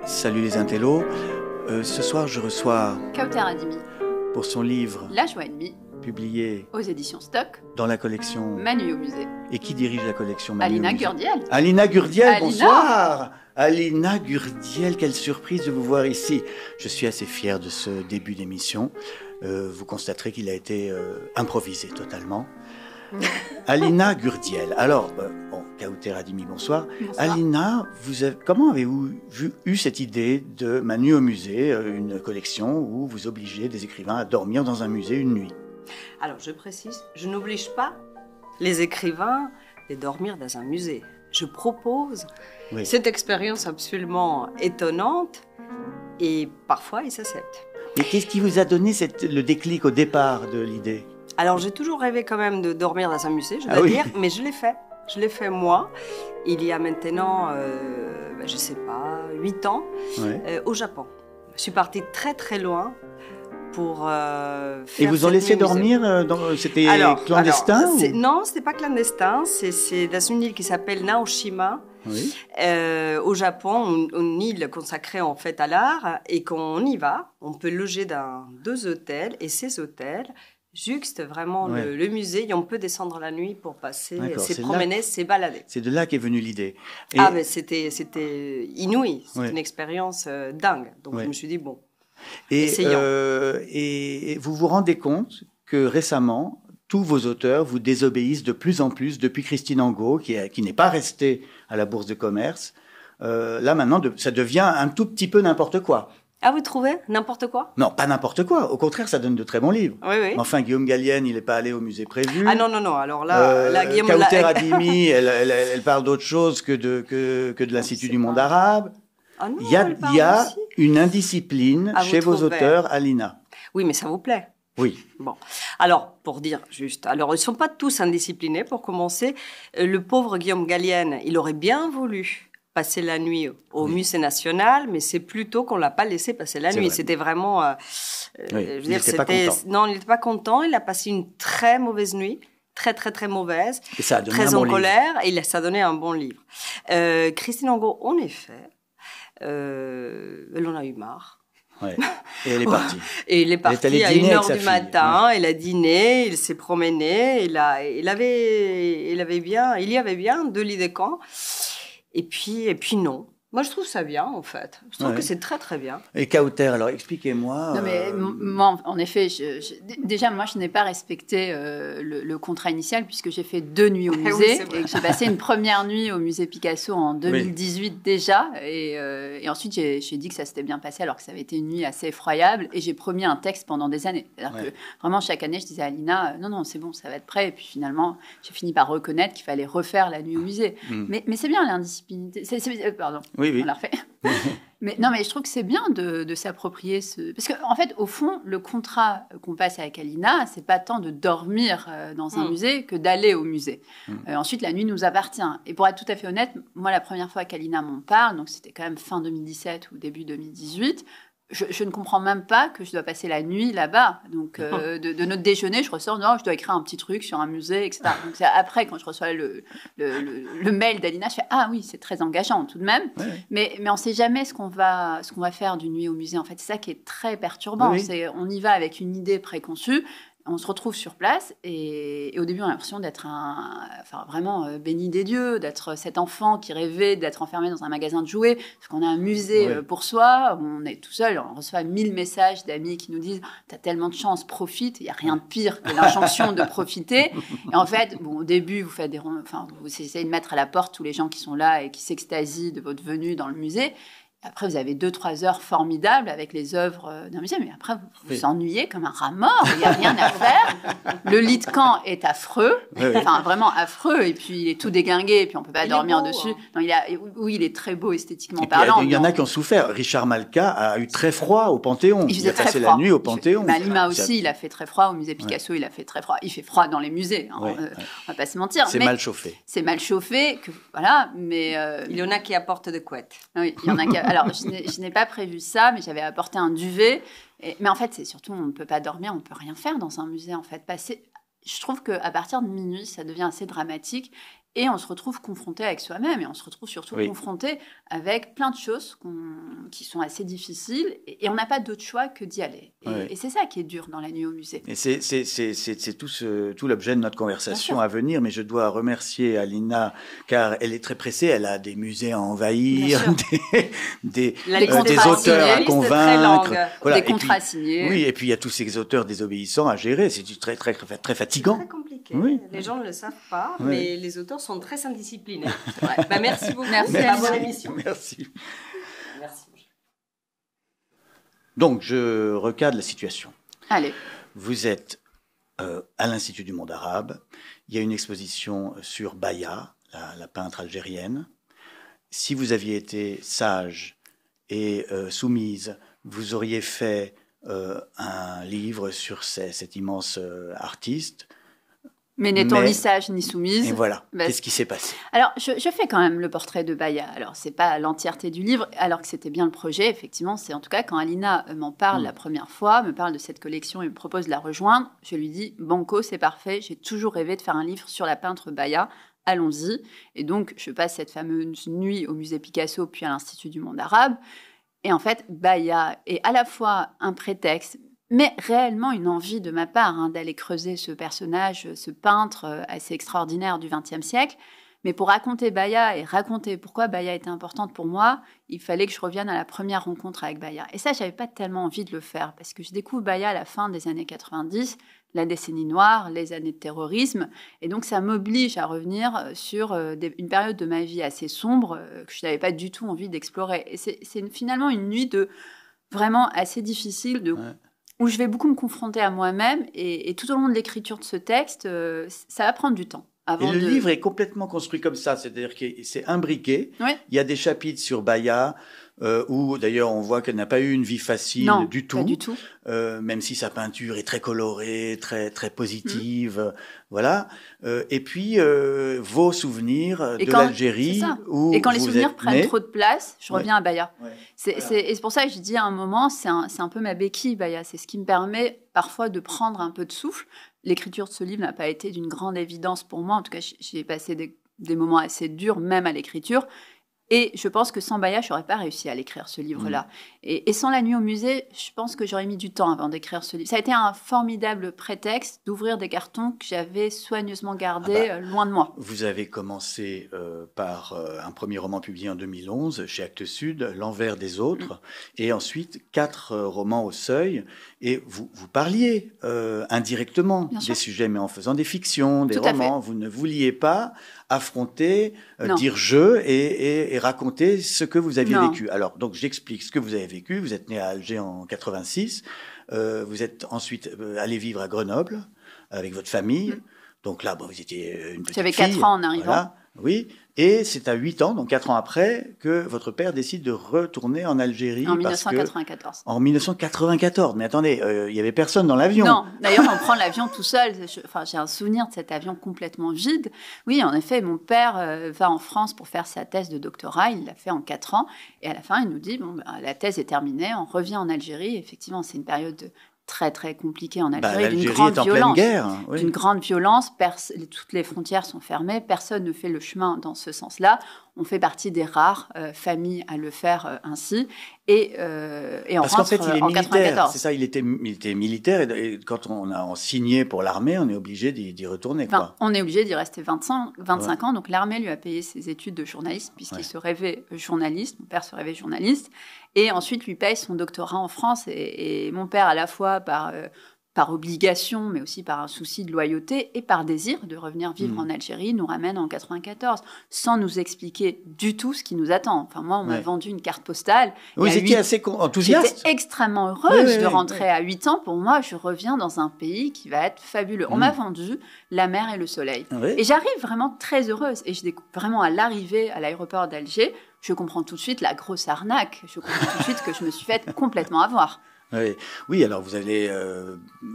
Salut les intellos. Ce soir, je reçois Kauter Adimi pour son livre La joie et demie, publié aux éditions Stock, dans la collection. Manu au musée. Et qui dirige la collection Manu Alina au musée? Gurdiel. Alina Gurdiel, Alina. bonsoir. Alina Gurdiel, quelle surprise de vous voir ici. Je suis assez fier de ce début d'émission. Vous constaterez qu'il a été improvisé totalement. Alina Gurdiel. Alors, Kauter Adimi, bonsoir. Bonsoir. Alina, comment avez-vous eu cette idée de Manu au musée, une collection où vous obligez des écrivains à dormir dans un musée une nuit? Alors, je précise, je n'oblige pas les écrivains de dormir dans un musée. Je propose cette expérience absolument étonnante et parfois ils s'acceptent. Mais qu'est-ce qui vous a donné le déclic au départ de l'idée? Alors, j'ai toujours rêvé quand même de dormir dans un musée, je dois dire, mais je l'ai fait. Je l'ai fait moi, il y a maintenant, je ne sais pas, 8 ans, au Japon. Je suis partie très très loin pour faire. Et vous ont laissé dormir c'était clandestin Non, ce n'était pas clandestin, c'est dans une île qui s'appelle Naoshima. Oui. Au Japon, une île consacrée en fait à l'art, et quand on y va, on peut loger dans 2 hôtels, et ces hôtels juxte vraiment le musée, et on peut descendre la nuit pour passer, se promener, se balader. C'est de là qu'est venue l'idée. Mais c'était inouï, c'était une expérience dingue. Donc je me suis dit, bon, essayons. Et vous vous rendez compte que récemment, tous vos auteurs vous désobéissent de plus en plus, depuis Christine Angot, qui n'est pas restée à la Bourse de commerce. Là maintenant, ça devient un tout petit peu n'importe quoi. Ah, vous trouvez n'importe quoi? Non, pas n'importe quoi. Au contraire, ça donne de très bons livres. Oui, oui. Enfin, Guillaume Gallienne, il n'est pas allé au musée prévu. Ah non. Alors là, Guillaume... Kauter Adimi, elle parle d'autre chose que de l'Institut du monde arabe. Ah non, il y a une indiscipline chez vos auteurs, Alina. Oui, mais ça vous plaît? Oui. Bon. Alors, pour dire juste, ils ne sont pas tous indisciplinés, pour commencer. Le pauvre Guillaume Gallienne, il aurait bien voulu passer la nuit au Musée national, mais c'est plutôt qu'on l'a pas laissé passer la nuit. C'était vraiment... il n'était pas content. Non, il n'était pas content. Il a passé une très mauvaise nuit. Très, très, très mauvaise. Et ça a donné très un bon en livre. colère. Et ça a donné un bon livre. Christine Angot, en effet, elle en a eu marre. Ouais. Et elle est partie. Et il est parti à 1h du matin. Ouais. Il a dîné, il s'est promené. Il y avait bien 2 lits de camp. Et puis non. Moi, je trouve ça bien, en fait. Je trouve que c'est très, très bien. Et Kauter, alors expliquez-moi. Non, mais moi, en effet, déjà, moi, je n'ai pas respecté le contrat initial, puisque j'ai fait 2 nuits au musée. Et que j'ai passé une première nuit au musée Picasso en 2018 déjà. Et ensuite, j'ai dit que ça s'était bien passé, alors que ça avait été une nuit assez effroyable. Et j'ai promis un texte pendant des années. C'est-à-dire que vraiment, chaque année, je disais à Alina, non, c'est bon, ça va être prêt. Et puis finalement, j'ai fini par reconnaître qu'il fallait refaire la nuit au musée. Mais c'est bien l'indisciplinité. Pardon. Oui. On l'a refait. mais je trouve que c'est bien de s'approprier ce... Parce qu'en fait, au fond, le contrat qu'on passe avec Alina, c'est pas tant de dormir dans un musée que d'aller au musée. Ensuite, la nuit nous appartient. Et pour être tout à fait honnête, moi, la première fois qu'Alina m'en parle, donc c'était quand même fin 2017 ou début 2018, je ne comprends même pas que je dois passer la nuit là-bas. Donc, de notre déjeuner, je ressors, non, je dois écrire un petit truc sur un musée, etc. Donc, c'est après, quand je reçois le mail d'Alina, je fais, ah oui, c'est très engageant tout de même. Ouais. Mais on ne sait jamais ce qu'on va faire d'une nuit au musée. En fait, c'est ça qui est très perturbant. Oui. On y va avec une idée préconçue. On se retrouve sur place et au début, on a l'impression d'être vraiment béni des dieux, d'être cet enfant qui rêvait d'être enfermé dans un magasin de jouets, parce qu'on a un musée pour soi, on est tout seul, on reçoit 1000 messages d'amis qui nous disent « T'as tellement de chance, profite », il n'y a rien de pire que l'injonction de profiter. Et en fait, au début, vous essayez de mettre à la porte tous les gens qui sont là et qui s'extasient de votre venue dans le musée. Après, vous avez 2-3 heures formidables avec les œuvres d'un musée, mais après, vous vous ennuyez comme un rat mort, il n'y a rien à faire. Le lit de camp est affreux, vraiment affreux, et puis il est tout déglingué, et puis on ne peut pas dormir dessus. Non, il est très beau esthétiquement parlant. Il y en a qui ont souffert. Richard Malka a eu très froid au Panthéon. Il a passé la nuit au Panthéon. Lima aussi, il a fait très froid. Au musée Picasso, il a fait très froid. Il fait froid dans les musés, on ne va pas se mentir. C'est mal chauffé. C'est mal chauffé, voilà, mais... Il y en a qui apportent des couettes. Oui, il y en a qui... Alors, je n'ai pas prévu ça, mais j'avais apporté un duvet. Mais en fait, c'est surtout, on ne peut pas dormir, on ne peut rien faire dans un musée. En fait, je trouve qu'à partir de minuit, ça devient assez dramatique. Et on se retrouve confronté avec soi-même et on se retrouve surtout confronté avec plein de choses qui sont assez difficiles et on n'a pas d'autre choix que d'y aller. Et c'est ça qui est dur dans la nuit au musée. Et c'est tout l'objet de notre conversation à venir, mais je dois remercier Alina car elle est très pressée, elle a des musées à envahir, des auteurs à convaincre. Voilà. Des contrats signés. Oui, et puis il y a tous ces auteurs désobéissants à gérer, c'est très, très, très fatigant. C'est très compliqué, les gens ne le savent pas, mais les auteurs sont très indisciplinés. Merci beaucoup. Merci à bonne émission. Merci. Donc, je recadre la situation. Allez. Vous êtes à l'Institut du monde arabe. Il y a une exposition sur Baya, la peintre algérienne. Si vous aviez été sage et soumise, vous auriez fait un livre sur cet immense artiste. Mais n'étant ni sage ni soumise. Et voilà. Qu'est-ce qui s'est passé? Alors, je fais quand même le portrait de Baya. Alors, c'est pas l'entièreté du livre, alors que c'était bien le projet. Effectivement, c'est en tout cas quand Alina m'en parle la première fois, me parle de cette collection et me propose de la rejoindre, je lui dis banco, c'est parfait. J'ai toujours rêvé de faire un livre sur la peintre Baya. Allons-y. Et donc, je passe cette fameuse nuit au musée Picasso, puis à l'Institut du monde arabe. Et en fait, Baya est à la fois un prétexte, mais réellement une envie de ma part d'aller creuser ce personnage, ce peintre assez extraordinaire du XXe siècle. Mais pour raconter Baya et raconter pourquoi Baya était importante pour moi, il fallait que je revienne à la première rencontre avec Baya. Et ça, j'avais pas tellement envie de le faire parce que je découvre Baya à la fin des années 90, la décennie noire, les années de terrorisme. Et donc, ça m'oblige à revenir sur une période de ma vie assez sombre que je n'avais pas du tout envie d'explorer. Et c'est finalement une nuit vraiment assez difficile où je vais beaucoup me confronter à moi-même. Et tout au long de l'écriture de ce texte, ça va prendre du temps. Et le livre est complètement construit comme ça, c'est-à-dire que c'est imbriqué. Oui. Il y a des chapitres sur Baya, où d'ailleurs on voit qu'elle n'a pas eu une vie facile du tout. Pas du tout. Même si sa peinture est très colorée, très, très positive. Voilà. Et puis, vos souvenirs de l'Algérie. Et quand les souvenirs prennent trop de place, je reviens à Baya. Ouais. Et c'est pour ça que je dis à un moment, c'est un peu ma béquille, Baya. C'est ce qui me permet parfois de prendre un peu de souffle. L'écriture de ce livre n'a pas été d'une grande évidence pour moi. En tout cas, j'ai passé des moments assez durs, même à l'écriture. Et je pense que sans Baya, je n'aurais pas réussi à l'écrire, ce livre-là. Et sans La nuit au musée, je pense que j'aurais mis du temps avant d'écrire ce livre. Ça a été un formidable prétexte d'ouvrir des cartons que j'avais soigneusement gardés loin de moi. Vous avez commencé par un premier roman publié en 2011 chez Actes Sud, L'envers des autres, et ensuite 4 romans au Seuil. Et vous parliez indirectement des sujets, mais en faisant des fictions, des romans. Vous ne vouliez pas affronter, dire je et raconter ce que vous aviez vécu. Alors, donc, j'explique ce que vous avez vécu. Vous êtes né à Alger en 86. Vous êtes ensuite allé vivre à Grenoble avec votre famille. Donc là, vous étiez une petite fille. J'avais 4 ans en arrivant. Voilà, oui. Et c'est à 8 ans, donc 4 ans après, que votre père décide de retourner en Algérie. En 1994. En 1994. Mais attendez, il n'y avait personne dans l'avion. Non, d'ailleurs, on prend l'avion tout seul. J'ai un souvenir de cet avion complètement vide. Oui, en effet, mon père va en France pour faire sa thèse de doctorat. Il l'a fait en 4 ans. Et à la fin, il nous dit, la thèse est terminée, on revient en Algérie. Effectivement, c'est une période très très compliqué en Algérie, d'une grande violence. D'une grande violence, toutes les frontières sont fermées, personne ne fait le chemin dans ce sens-là. On fait partie des rares familles à le faire ainsi. Et on Parce qu'en fait, il est en militaire. 94. C'est ça, il était signé et quand on a signé pour l'armée, on est obligé d'y retourner. On est obligé d'y rester 25 ans. Donc l'armée lui a payé ses études de journaliste puisqu'il se rêvait journaliste. Mon père se rêvait journaliste. Et ensuite lui paye son doctorat en France. Et mon père, à la fois par obligation, mais aussi par un souci de loyauté et par désir de revenir vivre en Algérie, nous ramène en 94, sans nous expliquer du tout ce qui nous attend. Enfin, moi, on m'a vendu une carte postale. Vous étiez assez enthousiaste. J'étais extrêmement heureuse de rentrer à 8 ans. Pour moi, je reviens dans un pays qui va être fabuleux. On m'a vendu la mer et le soleil. Et j'arrive vraiment très heureuse. Et je découvre vraiment à l'arrivée à l'aéroport d'Alger, je comprends tout de suite la grosse arnaque. Je comprends tout de suite que je me suis faite complètement avoir. Oui, alors vous allez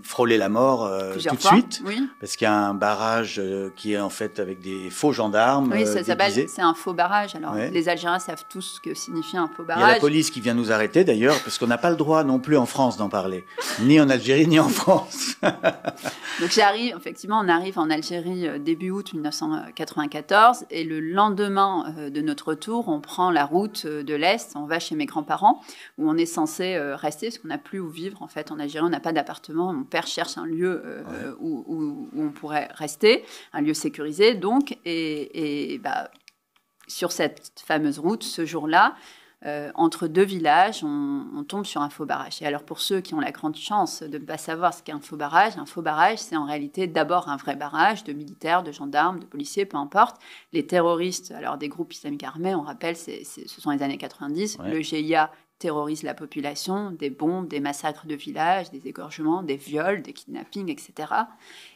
frôler la mort tout de suite, parce qu'il y a un barrage qui est en fait avec des faux gendarmes. Oui, c'est un faux barrage. Alors les Algériens savent tous ce que signifie un faux barrage. Il y a la police qui vient nous arrêter d'ailleurs, parce qu'on n'a pas le droit non plus en France d'en parler, ni en Algérie ni en France. Donc effectivement, on arrive en Algérie début août 1994 et le lendemain de notre retour, on prend la route de l'Est, on va chez mes grands-parents où on est censé rester parce qu'on n'a plus où vivre en fait en Algérie, on n'a pas d'appartement, mon père cherche un lieu où on pourrait rester, un lieu sécurisé donc et sur cette fameuse route, ce jour-là, entre deux villages, on tombe sur un faux barrage. Et alors pour ceux qui ont la grande chance de ne pas savoir ce qu'est un faux barrage, c'est en réalité d'abord un vrai barrage de militaires, de gendarmes, de policiers, peu importe. Les terroristes, alors des groupes islamiques armés, on rappelle, ce sont les années 90, le GIA terrorise la population, des bombes, des massacres de villages, des égorgements, des viols, des kidnappings, etc.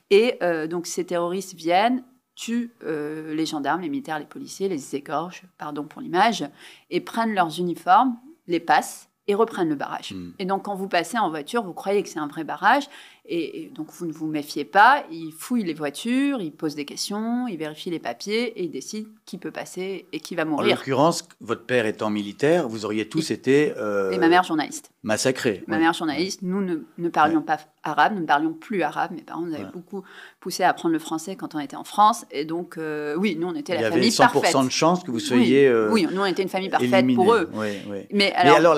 Et donc ces terroristes viennent, tuent les gendarmes, les militaires, les policiers, les égorgent, pardon pour l'image, et prennent leurs uniformes, les passent et reprennent le barrage. Et donc, quand vous passez en voiture, vous croyez que c'est un vrai barrage, et donc vous ne vous méfiez pas, ils fouillent les voitures, ils posent des questions, ils vérifient les papiers, et ils décident qui peut passer et qui va mourir. En l'occurrence, votre père étant militaire, vous auriez tous été... Et ma mère journaliste. Massacrés. Ma mère journaliste, nous ne parlions pas arabe, nous ne parlions plus arabe. Mes parents nous avaient beaucoup poussé à apprendre le français quand on était en France. Et donc, oui, nous, on était la famille parfaite. Il y avait 100% de chance que vous soyez oui, nous, on était une famille parfaite éliminés. pour eux. Oui. Mais alors,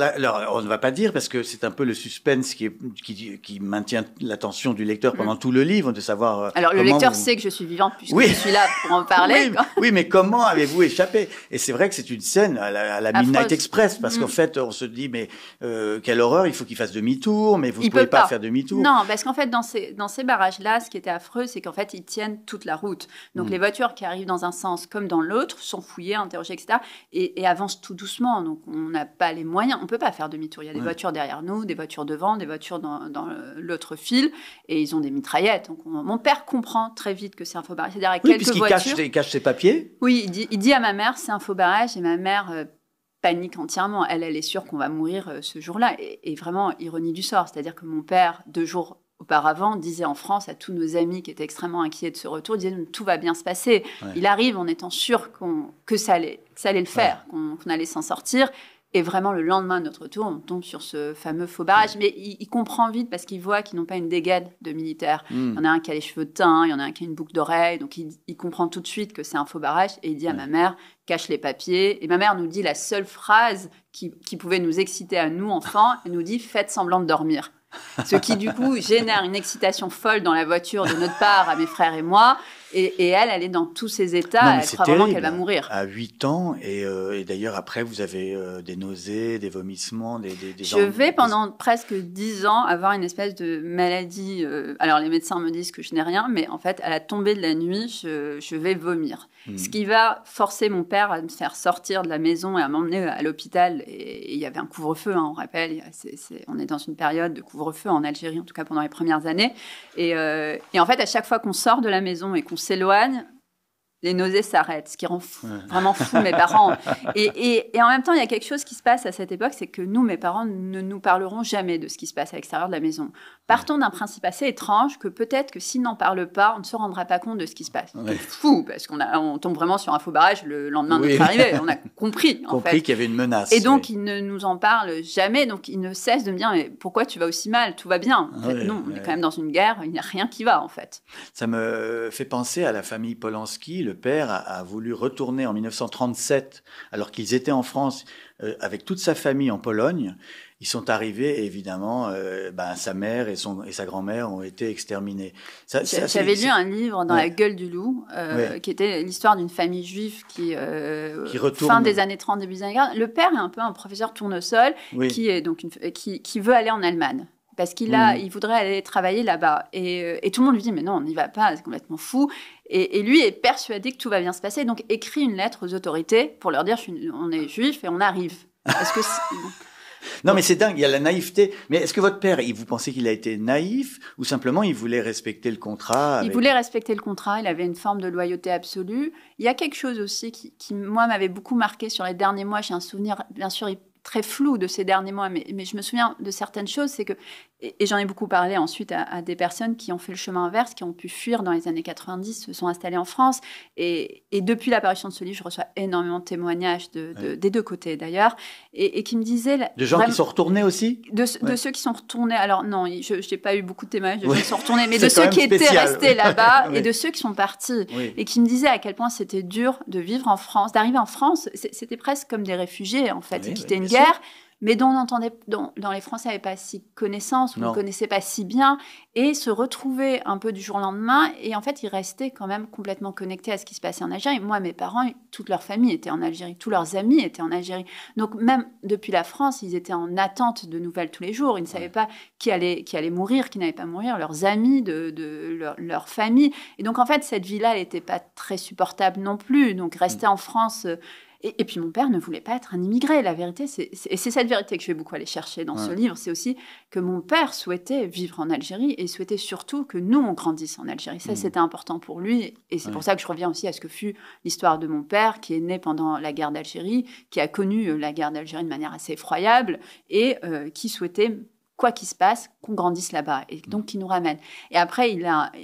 on ne va pas dire, parce que c'est un peu le suspense qui maintient l'attention du lecteur pendant tout le livre, de savoir... Alors, le lecteur sait que je suis vivante, puisque je suis là pour en parler. Oui, mais comment avez-vous échappé? Et c'est vrai que c'est une scène à la Midnight Express, parce qu'en fait, on se dit, mais quelle horreur, il faut qu'il fasse demi-tour, mais vous ne pouvez pas faire demi-tour. Non, parce qu'en fait, dans ces barrages-là, ce qui était affreux, c'est qu'en fait, ils tiennent toute la route. Donc, les voitures qui arrivent dans un sens comme dans l'autre sont fouillées, interrogées, etc. Et avancent tout doucement. Donc, on n'a pas les moyens. On ne peut pas faire demi-tour. Il y a des voitures derrière nous, des voitures devant, des voitures dans l'autre fil. Et ils ont des mitraillettes. Donc, mon père comprend très vite que c'est un faux barrage. C'est-à-dire, puisqu'il cache ses papiers. Oui, il dit à ma mère, c'est un faux barrage. Et ma mère... panique entièrement. Elle est sûre qu'on va mourir ce jour-là. Et vraiment, ironie du sort. C'est-à-dire que mon père, 2 jours auparavant, disait en France à tous nos amis qui étaient extrêmement inquiets de ce retour, disait tout va bien se passer. Il arrive en étant sûr que ça allait le faire, qu'on allait s'en sortir. Et vraiment, le lendemain de notre retour, on tombe sur ce fameux faux barrage. Mais il comprend vite parce qu'il voit qu'ils n'ont pas une dégaine de militaires. Il y en a un qui a les cheveux teints, il y en a un qui a une boucle d'oreille. Donc, il comprend tout de suite que c'est un faux barrage. Et il dit à ma mère, cache les papiers. Et ma mère nous dit la seule phrase qui pouvait nous exciter à nous, enfants. Elle nous dit, faites semblant de dormir. Ce qui, du coup, génère une excitation folle dans la voiture de notre part, à mes frères et moi. Et elle est dans tous ses états. Elle croit vraiment qu'elle va mourir. À 8 ans, et d'ailleurs, après, vous avez des nausées, des vomissements, Je vais pendant presque 10 ans avoir une espèce de maladie. Alors, les médecins me disent que je n'ai rien, mais en fait, à la tombée de la nuit, je vais vomir. Ce qui va forcer mon père à me faire sortir de la maison et à m'emmener à l'hôpital. Et il y avait un couvre-feu, on rappelle. On est dans une période de couvre-feu en Algérie, en tout cas pendant les premières années. Et en fait, à chaque fois qu'on sort de la maison et qu'on s'éloigne, les nausées s'arrêtent, ce qui rend vraiment fou mes parents. Et en même temps, il y a quelque chose qui se passe à cette époque, c'est que nous, mes parents, ne nous parlerons jamais de ce qui se passe à l'extérieur de la maison. Partons d'un principe assez étrange, que peut-être que s'ils n'en parlent pas, on ne se rendra pas compte de ce qui se passe. C'est fou, parce qu'on tombe vraiment sur un faux barrage le lendemain de notre arrivée. On a compris, qu'il y avait une menace. Et donc, ils ne nous en parlent jamais. Donc, ils ne cessent de me dire, mais pourquoi tu vas aussi mal? Tout va bien. En fait, non, on est quand même dans une guerre, il n'y a rien qui va, en fait. Ça me fait penser à la famille Polanski. Le père a voulu retourner en 1937, alors qu'ils étaient en France, avec toute sa famille en Pologne. Ils sont arrivés et évidemment, sa mère et sa grand-mère ont été exterminés. J'avais lu un livre dans La Gueule du loup, qui était l'histoire d'une famille juive qui retourne... Fin des années 30, début des années 40. Le père est un peu un professeur tournesol qui est donc qui veut aller en Allemagne. Parce il voudrait aller travailler là-bas. Et tout le monde lui dit, mais non, on n'y va pas, c'est complètement fou. Et lui est persuadé que tout va bien se passer. Donc, écrit une lettre aux autorités pour leur dire, on est juif et on arrive. Est-ce que non, mais c'est dingue, il y a la naïveté. Mais est-ce que votre père, vous pensez qu'il a été naïf ou simplement il voulait respecter le contrat Il voulait respecter le contrat, il avait une forme de loyauté absolue. Il y a quelque chose aussi qui moi, m'avait beaucoup marqué sur les derniers mois. J'ai un souvenir, bien sûr, très flou de ces derniers mois, mais je me souviens de certaines choses, c'est que, et j'en ai beaucoup parlé ensuite à des personnes qui ont fait le chemin inverse, qui ont pu fuir dans les années 90, se sont installées en France, et depuis l'apparition de ce livre, je reçois énormément de témoignages des deux côtés d'ailleurs, et qui me disaient... De gens qui sont retournés aussi? De ceux qui sont retournés, alors non, je n'ai pas eu beaucoup de témoignages de gens qui sont retournés, mais de ceux qui étaient restés là-bas, et de ceux qui sont partis, et qui me disaient à quel point c'était dur de vivre en France, d'arriver en France, c'était presque comme des réfugiés en fait, qui étaient une guerre, mais dont on entendait, dont les Français n'avaient pas si connaissance, ou ne connaissaient pas si bien, et se retrouver un peu du jour au lendemain, et en fait, ils restaient quand même complètement connectés à ce qui se passait en Algérie. Moi, mes parents, toute leur famille était en Algérie, tous leurs amis étaient en Algérie. Donc, même depuis la France, ils étaient en attente de nouvelles tous les jours. Ils ne savaient pas qui allait mourir, qui n'allait pas mourir, leurs amis, leur famille. Et donc, en fait, cette vie-là, elle n'était pas très supportable non plus. Donc, rester en France... Et puis mon père ne voulait pas être un immigré. La vérité, et c'est cette vérité que je vais beaucoup aller chercher dans ce livre, c'est aussi que mon père souhaitait vivre en Algérie et souhaitait surtout que nous, on grandisse en Algérie. Ça, c'était important pour lui. Et c'est pour ça que je reviens aussi à ce que fut l'histoire de mon père, qui est né pendant la guerre d'Algérie, qui a connu la guerre d'Algérie de manière assez effroyable et qui souhaitait, quoi qu'il se passe, qu'on grandisse là-bas et donc qui nous ramène. Et après,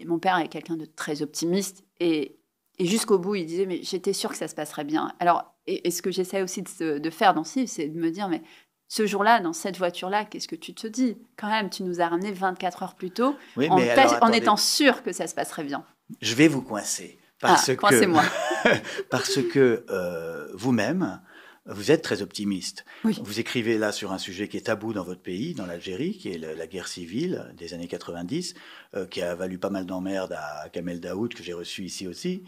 mon père est quelqu'un de très optimiste et jusqu'au bout, il disait, mais j'étais sûre que ça se passerait bien. Alors, et ce que j'essaie aussi de faire dans ce livre, c'est de me dire, mais ce jour-là, dans cette voiture-là, qu'est-ce que tu te dis? Quand même, tu nous as ramenés 24 heures plus tôt, en étant sûr que ça se passerait bien. Je vais vous coincer. Coincez-moi. Parce que vous-même, vous êtes très optimiste. Oui. Vous écrivez là sur un sujet qui est tabou dans votre pays, dans l'Algérie, qui est la guerre civile des années 90, qui a valu pas mal d'emmerdes à Kamel Daoud, que j'ai reçu ici aussi.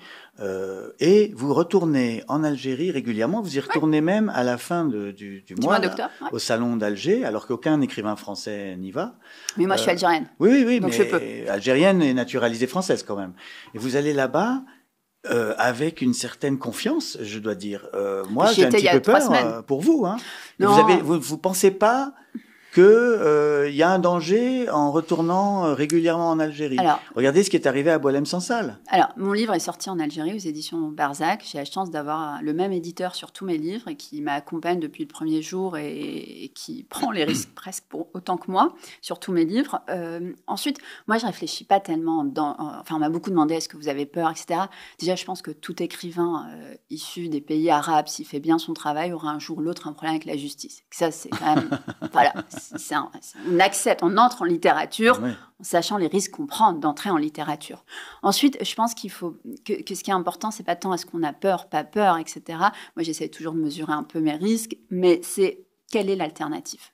Et vous retournez en Algérie régulièrement. Vous y retournez même à la fin du mois d'octobre, au salon d'Alger, alors qu'aucun écrivain français n'y va. Mais moi, je suis algérienne. Oui, donc mais je peux. Algérienne et naturalisée française quand même. Et vous allez là-bas... avec une certaine confiance, je dois dire. Moi, j'ai un petit peu peur pour vous. Hein. Vous pensez pas qu'il y a un danger en retournant régulièrement en Algérie? Regardez ce qui est arrivé à Boualem Sansal. Alors, mon livre est sorti en Algérie aux éditions Barzac. J'ai la chance d'avoir le même éditeur sur tous mes livres et qui m'accompagne depuis le premier jour et qui prend les risques presque autant que moi sur tous mes livres. Ensuite, moi, je réfléchis pas tellement. On m'a beaucoup demandé est-ce que vous avez peur, etc. Déjà, je pense que tout écrivain issu des pays arabes, s'il fait bien son travail, aura un jour ou l'autre un problème avec la justice. Ça, c'est quand même... voilà. On accepte, on entre en littérature en sachant les risques qu'on prend d'entrer en littérature. Ensuite, je pense qu'il faut que ce qui est important, c'est pas tant est-ce qu'on a peur, pas peur, etc. Moi, j'essaie toujours de mesurer un peu mes risques, mais c'est quelle est l'alternative?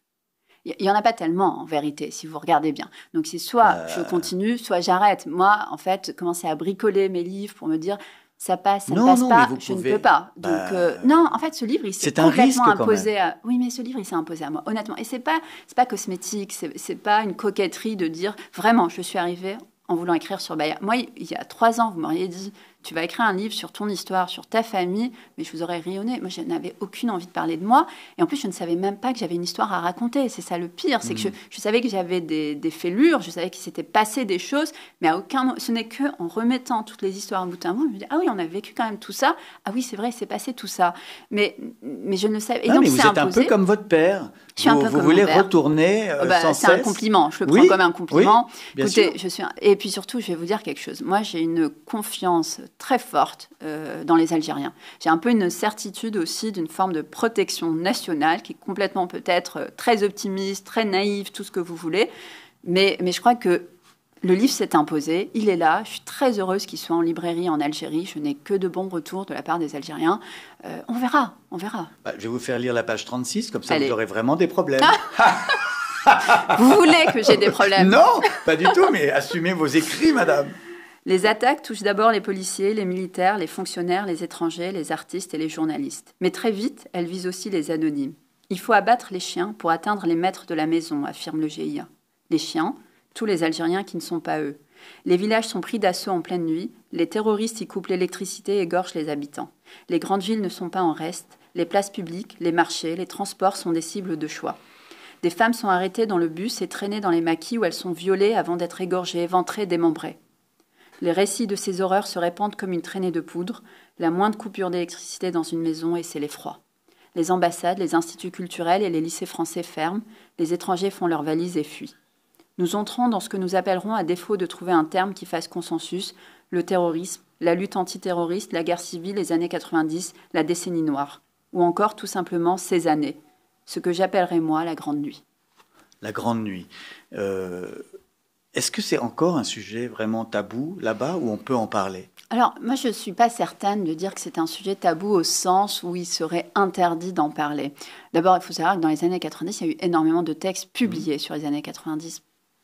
Il n'y en a pas tellement, en vérité, si vous regardez bien. Donc, c'est soit je continue, soit j'arrête. Moi, en fait, commencer à bricoler mes livres pour me dire... ça passe, ça ne passe pas, je ne peux pas. Donc, non, en fait, ce livre, il s'est complètement imposé à... Oui, mais ce livre, il s'est imposé à moi, honnêtement. Et c'est pas cosmétique, c'est pas une coquetterie de dire, vraiment, je suis arrivée en voulant écrire sur Bayard. Moi, il y a 3 ans, vous m'auriez dit, tu vas écrire un livre sur ton histoire, sur ta famille, mais je vous aurais rayonné. Moi, je n'avais aucune envie de parler de moi. Et en plus, je ne savais même pas que j'avais une histoire à raconter. C'est ça le pire, c'est que je savais que j'avais des fêlures, je savais qu'il s'était passé des choses, mais à aucun moment, ce n'est qu'en remettant toutes les histoires bout à bout, je me dis, ah oui, on a vécu quand même tout ça. Ah oui, c'est vrai, il s'est passé tout ça. Mais je ne savais... Et donc, mais vous êtes un peu comme votre père. Je suis un peu comme vous voulez mon père. Retourner sans cesse. C'est un compliment, je le prends comme un compliment. Oui, écoutez, et puis surtout, je vais vous dire quelque chose. Moi, j'ai une confiance très forte dans les Algériens. J'ai un peu une certitude aussi d'une forme de protection nationale qui est complètement peut-être très optimiste, très naïve, tout ce que vous voulez. Mais je crois que le livre s'est imposé, il est là. Je suis très heureuse qu'il soit en librairie en Algérie. Je n'ai que de bons retours de la part des Algériens. On verra. Je vais vous faire lire la page 36, comme ça Allez. vous aurez vraiment des problèmes. Vous voulez que j'ai des problèmes? Non, pas du tout, mais assumez vos écrits, madame. Les attaques touchent d'abord les policiers, les militaires, les fonctionnaires, les étrangers, les artistes et les journalistes. Mais très vite, elles visent aussi les anonymes. Il faut abattre les chiens pour atteindre les maîtres de la maison, affirme le GIA. Les chiens, tous les Algériens qui ne sont pas eux. Les villages sont pris d'assaut en pleine nuit, les terroristes y coupent l'électricité et égorgent les habitants. Les grandes villes ne sont pas en reste, les places publiques, les marchés, les transports sont des cibles de choix. Des femmes sont arrêtées dans le bus et traînées dans les maquis où elles sont violées avant d'être égorgées, éventrées, démembrées. Les récits de ces horreurs se répandent comme une traînée de poudre. La moindre coupure d'électricité dans une maison et c'est l'effroi. Les ambassades, les instituts culturels et les lycées français ferment. Les étrangers font leurs valises et fuient. Nous entrons dans ce que nous appellerons, à défaut de trouver un terme qui fasse consensus, le terrorisme, la lutte antiterroriste, la guerre civile, les années 90, la décennie noire. Ou encore, tout simplement, ces années. Ce que j'appellerais, moi, la Grande Nuit. La Grande Nuit. Est-ce que c'est encore un sujet vraiment tabou là-bas où on peut en parler ? Alors, moi, je ne suis pas certaine de dire que c'est un sujet tabou au sens où il serait interdit d'en parler. D'abord, il faut savoir que dans les années 90, il y a eu énormément de textes publiés sur les années 90.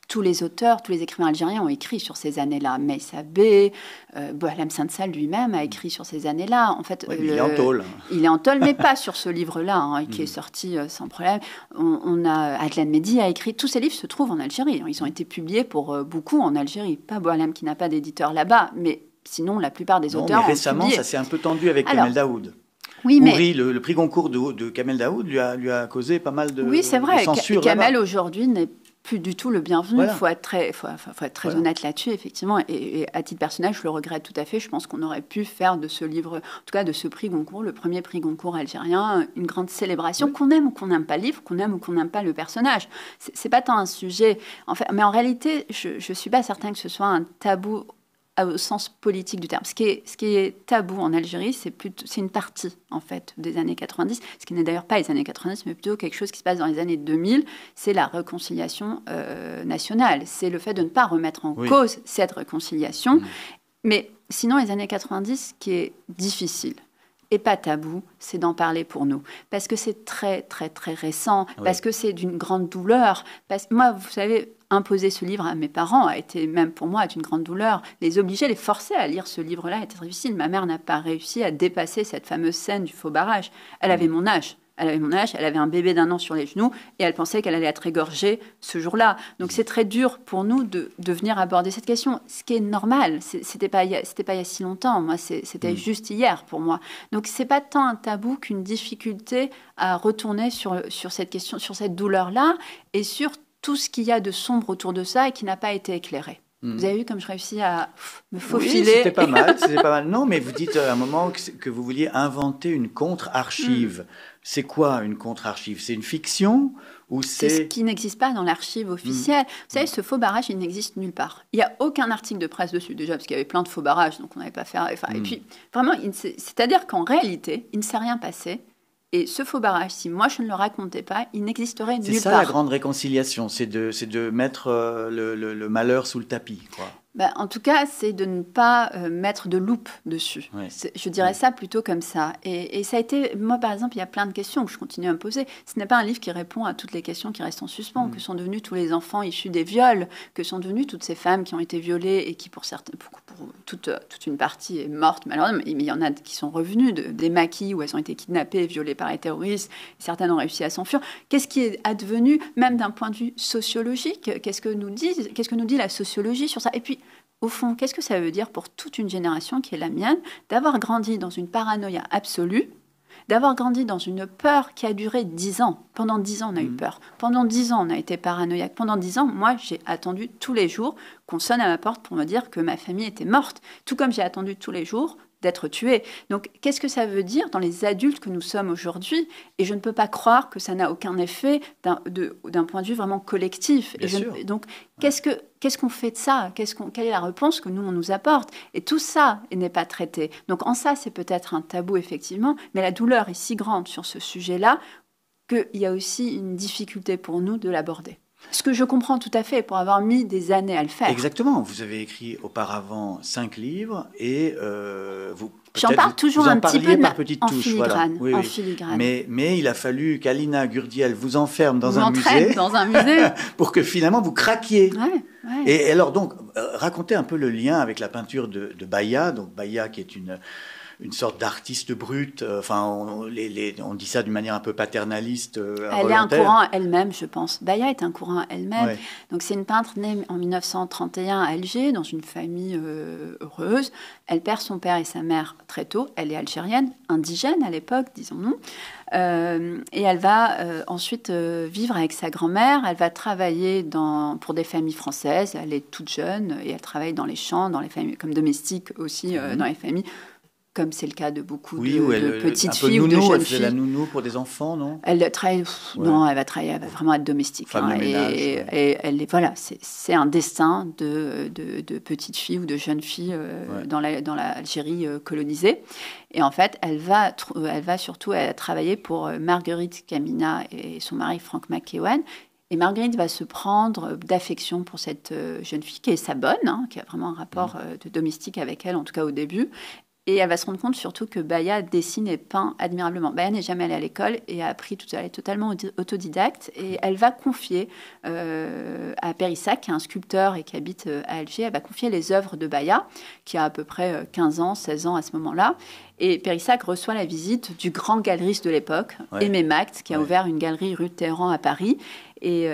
Tous les auteurs, tous les écrivains algériens ont écrit sur ces années-là. Meïssa Bey, Boualem Sansal lui-même a écrit sur ces années-là. En fait, il est en tôle. Il est en tôle, mais pas sur ce livre-là, qui est sorti sans problème. On a Adlan Mehdi a écrit. Tous ces livres se trouvent en Algérie. Ils ont été publiés pour beaucoup en Algérie. Pas Boualem qui n'a pas d'éditeur là-bas, mais sinon la plupart des auteurs ont récemment, publié. Ça s'est un peu tendu avec Kamel Daoud. Oui, mais Ouri, le prix Goncourt de Kamel Daoud lui a causé pas mal de oui, c'est vrai. de censure. Kamel aujourd'hui n'est plus du tout le bienvenu. Il faut être très honnête là-dessus, effectivement. Et à titre personnel, je le regrette tout à fait. Je pense qu'on aurait pu faire de ce livre, en tout cas de ce prix Goncourt, le premier prix Goncourt algérien, une grande célébration, qu'on aime ou qu'on n'aime pas le livre, qu'on aime ou qu'on n'aime pas le personnage. C'est pas tant un sujet. Mais en réalité, je suis pas certaine que ce soit un tabou au sens politique du terme. Ce qui est tabou en Algérie, c'est une partie, en fait, des années 90, ce qui n'est d'ailleurs pas les années 90, mais plutôt quelque chose qui se passe dans les années 2000, c'est la réconciliation nationale. C'est le fait de ne pas remettre en cause cette réconciliation. Mais sinon, les années 90, ce qui est difficile et pas tabou, c'est d'en parler pour nous. Parce que c'est très, très, très récent, parce que c'est d'une grande douleur. Moi, vous savez, imposer ce livre à mes parents a été, même pour moi, une grande douleur. Les obliger, les forcer à lire ce livre-là était très difficile. Ma mère n'a pas réussi à dépasser cette fameuse scène du faux barrage. Elle avait mon âge. Elle avait un bébé d'1 an sur les genoux et elle pensait qu'elle allait être égorgée ce jour-là. Donc c'est très dur pour nous de venir aborder cette question, ce qui est normal. C'était pas il y a si longtemps. Moi, c'était juste hier pour moi. Donc c'est pas tant un tabou qu'une difficulté à retourner sur cette question, sur cette douleur-là et sur tout ce qu'il y a de sombre autour de ça et qui n'a pas été éclairé. Vous avez vu comme je réussis à me faufiler. Oui, c'était pas mal. Non, mais vous dites à un moment que vous vouliez inventer une contre-archive. C'est quoi une contre-archive ? C'est une fiction ou c'est ce qui n'existe pas dans l'archive officielle. Vous savez, ce faux barrage, il n'existe nulle part. Il n'y a aucun article de presse dessus, déjà, parce qu'il y avait plein de faux barrages, donc on n'avait pas fait... Et puis, vraiment, c'est-à-dire qu'en réalité, il ne s'est rien passé. Et ce faux barrage, si moi je ne le racontais pas, il n'existerait nulle part. C'est ça la grande réconciiliation, c'est de mettre le malheur sous le tapis, quoi. En tout cas, c'est de ne pas mettre de loupe dessus. Ouais. Je dirais ça plutôt comme ça. Et ça a été... Moi, par exemple, il y a plein de questions que je continue à me poser. Ce n'est pas un livre qui répond à toutes les questions qui restent en suspens, que sont devenus tous les enfants issus des viols, que sont devenues toutes ces femmes qui ont été violées et qui, pour certaines, pour toute une partie est morte, malheureusement, mais il y en a qui sont revenues des maquis où elles ont été kidnappées et violées par les terroristes. Certaines ont réussi à s'enfuir. Qu'est-ce qui est advenu, même d'un point de vue sociologique ? Qu'est-ce que nous dit la sociologie sur ça ? Et puis, au fond, qu'est-ce que ça veut dire pour toute une génération qui est la mienne d'avoir grandi dans une paranoïa absolue, d'avoir grandi dans une peur qui a duré 10 ans. Pendant 10 ans, on a eu peur. Pendant 10 ans, on a été paranoïaque. Pendant 10 ans, moi, j'ai attendu tous les jours qu'on sonne à ma porte pour me dire que ma famille était morte. Tout comme j'ai attendu tous les jours d'être tuée. Donc, qu'est-ce que ça veut dire dans les adultes que nous sommes aujourd'hui ? Et je ne peux pas croire que ça n'a aucun effet d'un point de vue vraiment collectif. Donc, qu'est-ce qu'on fait de ça ? Quelle est la réponse que nous, on nous apporte ? Et tout ça n'est pas traité. Donc, en ça, c'est peut-être un tabou, effectivement, mais la douleur est si grande sur ce sujet-là qu'il y a aussi une difficulté pour nous de l'aborder. Ce que je comprends tout à fait pour avoir mis des années à le faire. Exactement. Vous avez écrit auparavant 5 livres et j'en parle toujours un petit peu par petites touches, filigrane. Voilà. En filigrane. Mais il a fallu qu'Alina Gurdiel vous enferme dans un musée pour que finalement vous craquiez. Ouais. Et alors donc, racontez un peu le lien avec la peinture de Baya. Donc Baya qui est une sorte d'artiste brute, on dit ça d'une manière un peu paternaliste. Elle est un courant à elle-même, je pense. Baya est un courant à elle-même. Ouais. Donc c'est une peintre née en 1931 à Alger, dans une famille heureuse. Elle perd son père et sa mère très tôt. Elle est algérienne, indigène à l'époque, disons-nous. Et elle va ensuite vivre avec sa grand-mère. Elle va travailler pour des familles françaises. Elle est toute jeune et elle travaille dans les champs, dans les familles, comme domestique aussi, dans les familles. comme c'est le cas de beaucoup oui, de petites filles ou de jeunes filles. Elle fait la nounou pour des enfants, non? Elle travaille, non, elle va vraiment être domestique. Femme de ménage, et elle, voilà, c'est un destin de petites filles ou de jeunes filles dans l'Algérie colonisée. Et en fait, elle va surtout travailler pour Marguerite Kamina et son mari Frank McEwan. Et Marguerite va se prendre d'affection pour cette jeune fille qui est sa bonne, qui a vraiment un rapport de domestique avec elle, en tout cas au début. Et elle va se rendre compte surtout que Baya dessine et peint admirablement. Baya n'est jamais allée à l'école et a appris elle est totalement autodidacte. Et elle va confier à Périssac, qui est un sculpteur et qui habite à Alger, elle va confier les œuvres de Baya, qui a à peu près 15 ans, 16 ans à ce moment-là. Et Périssac reçoit la visite du grand galeriste de l'époque, Aimé Magd, qui a ouvert une galerie rue de Téhéran à Paris. Et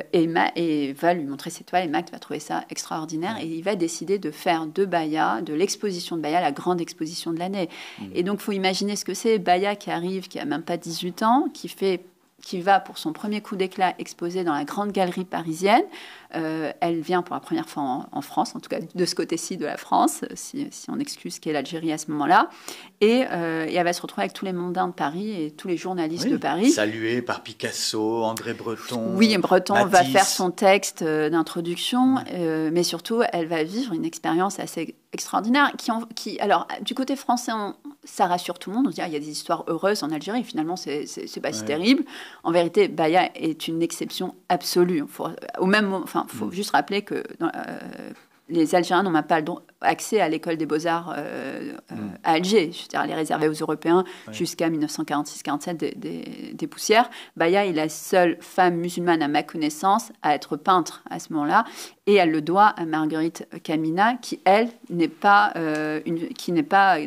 va lui montrer ses toiles. Et Magd va trouver ça extraordinaire. Et il va décider de faire de Baya, de l'exposition de Baya, la grande exposition de l'année. Et donc, il faut imaginer ce que c'est. Baya qui arrive, qui n'a même pas 18 ans, qui va pour son premier coup d'éclat exposer dans la grande galerie parisienne. Elle vient pour la première fois en France, en tout cas de ce côté-ci de la France, si on excuse ce qu'est l'Algérie à ce moment-là. Et elle va se retrouver avec tous les mondains de Paris et tous les journalistes de Paris. Saluée par Picasso, André Breton. Oui, Breton Matisse. va faire son texte d'introduction, mais surtout, elle va vivre une expérience assez extraordinaire. Alors, du côté français, ça rassure tout le monde. On se dit, il y a des histoires heureuses en Algérie. Finalement, c'est pas si terrible. En vérité, Baya est une exception absolue. Il faut juste rappeler que les Algériens n'ont même pas accès à l'école des beaux-arts à Alger. Je veux dire, elle est réservée aux Européens jusqu'à 1946-47 des poussières. Baya est la seule femme musulmane, à ma connaissance, à être peintre à ce moment-là. Et elle le doit à Marguerite Kamina, qui, elle, n'est pas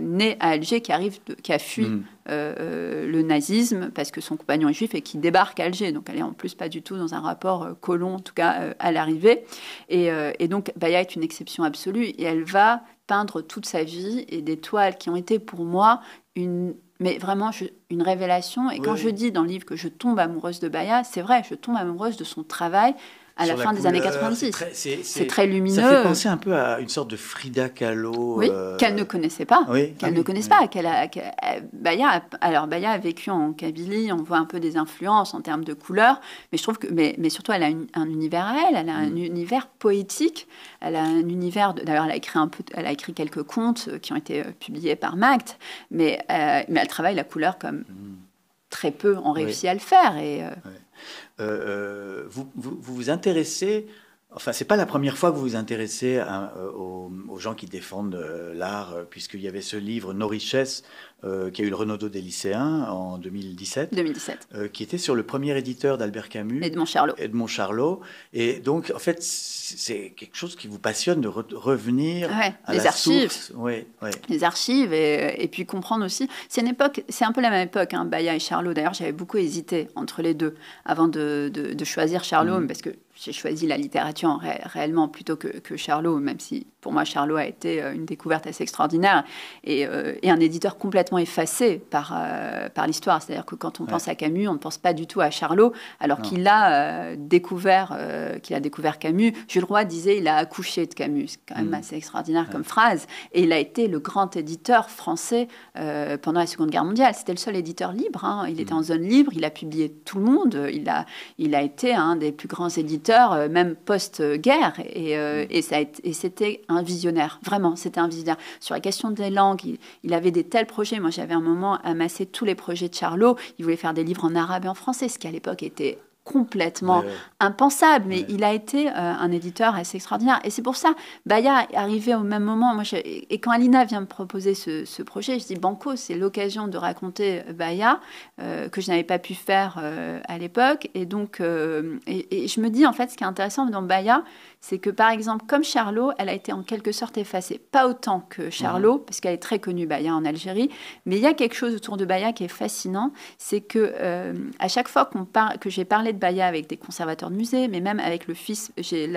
née à Alger, qui a fui le nazisme parce que son compagnon est juif et qui débarque à Alger. Donc, elle est en plus pas du tout dans un rapport colon, en tout cas, à l'arrivée. Et donc, Baya est une exception absolue. Et elle va peindre toute sa vie et des toiles qui ont été pour moi mais vraiment une révélation. Et quand je dis dans le livre que je tombe amoureuse de Baya, c'est vrai, je tombe amoureuse de son travail à la fin des années 90. C'est très lumineux. Ça fait penser un peu à une sorte de Frida Kahlo. Oui, qu'elle ne connaissait pas. Baya a vécu en Kabylie, on voit un peu des influences en termes de couleurs, mais je trouve que, mais surtout, elle a un univers à elle a un univers poétique, elle a un univers, d'ailleurs, elle a écrit quelques contes qui ont été publiés par Magd, mais elle travaille la couleur comme très peu ont réussi à le faire. Vous vous intéressez, enfin, c'est pas la première fois que vous vous intéressez aux gens qui défendent l'art, puisqu'il y avait ce livre Nos richesses, qui a eu le Renaudot des lycéens en 2017, qui était sur le premier éditeur d'Albert Camus, Edmond Charlot. Et donc, en fait, c'est quelque chose qui vous passionne de revenir à la source. Les archives, et puis comprendre aussi. C'est un peu la même époque, Baya et Charlot. D'ailleurs, j'avais beaucoup hésité entre les deux avant de choisir Charlot, parce que j'ai choisi la littérature réellement plutôt que Charlot, même si pour moi Charlot a été une découverte assez extraordinaire et un éditeur complètement effacé par l'histoire. C'est-à-dire que quand on pense à Camus, on ne pense pas du tout à Charlot, alors qu'il a découvert Camus. Jules Roy disait il a accouché de Camus. C'est quand même assez extraordinaire comme phrase. Et il a été le grand éditeur français pendant la Seconde Guerre mondiale. C'était le seul éditeur libre. Il était en zone libre. Il a publié tout le monde. Il a été un des plus grands éditeurs, même post-guerre. Et c'était un visionnaire. Vraiment, c'était un visionnaire. Sur la question des langues, il avait des tels projets. Moi, j'avais un moment amassé tous les projets de Charlot. Il voulait faire des livres en arabe et en français, ce qui à l'époque était complètement impensable, mais il a été un éditeur assez extraordinaire. Et c'est pour ça, Baya est arrivé au même moment. Et quand Alina vient me proposer ce projet, je dis banco, c'est l'occasion de raconter Baya, que je n'avais pas pu faire à l'époque. Et donc, et je me dis, en fait, ce qui est intéressant dans Baya, c'est que, par exemple, comme Charlot, elle a été en quelque sorte effacée. Pas autant que Charlot, parce qu'elle est très connue, Baya, en Algérie, mais il y a quelque chose autour de Baya qui est fascinant, c'est que à chaque fois que j'ai parlé de Baya avec des conservateurs de musée, mais même avec le fils,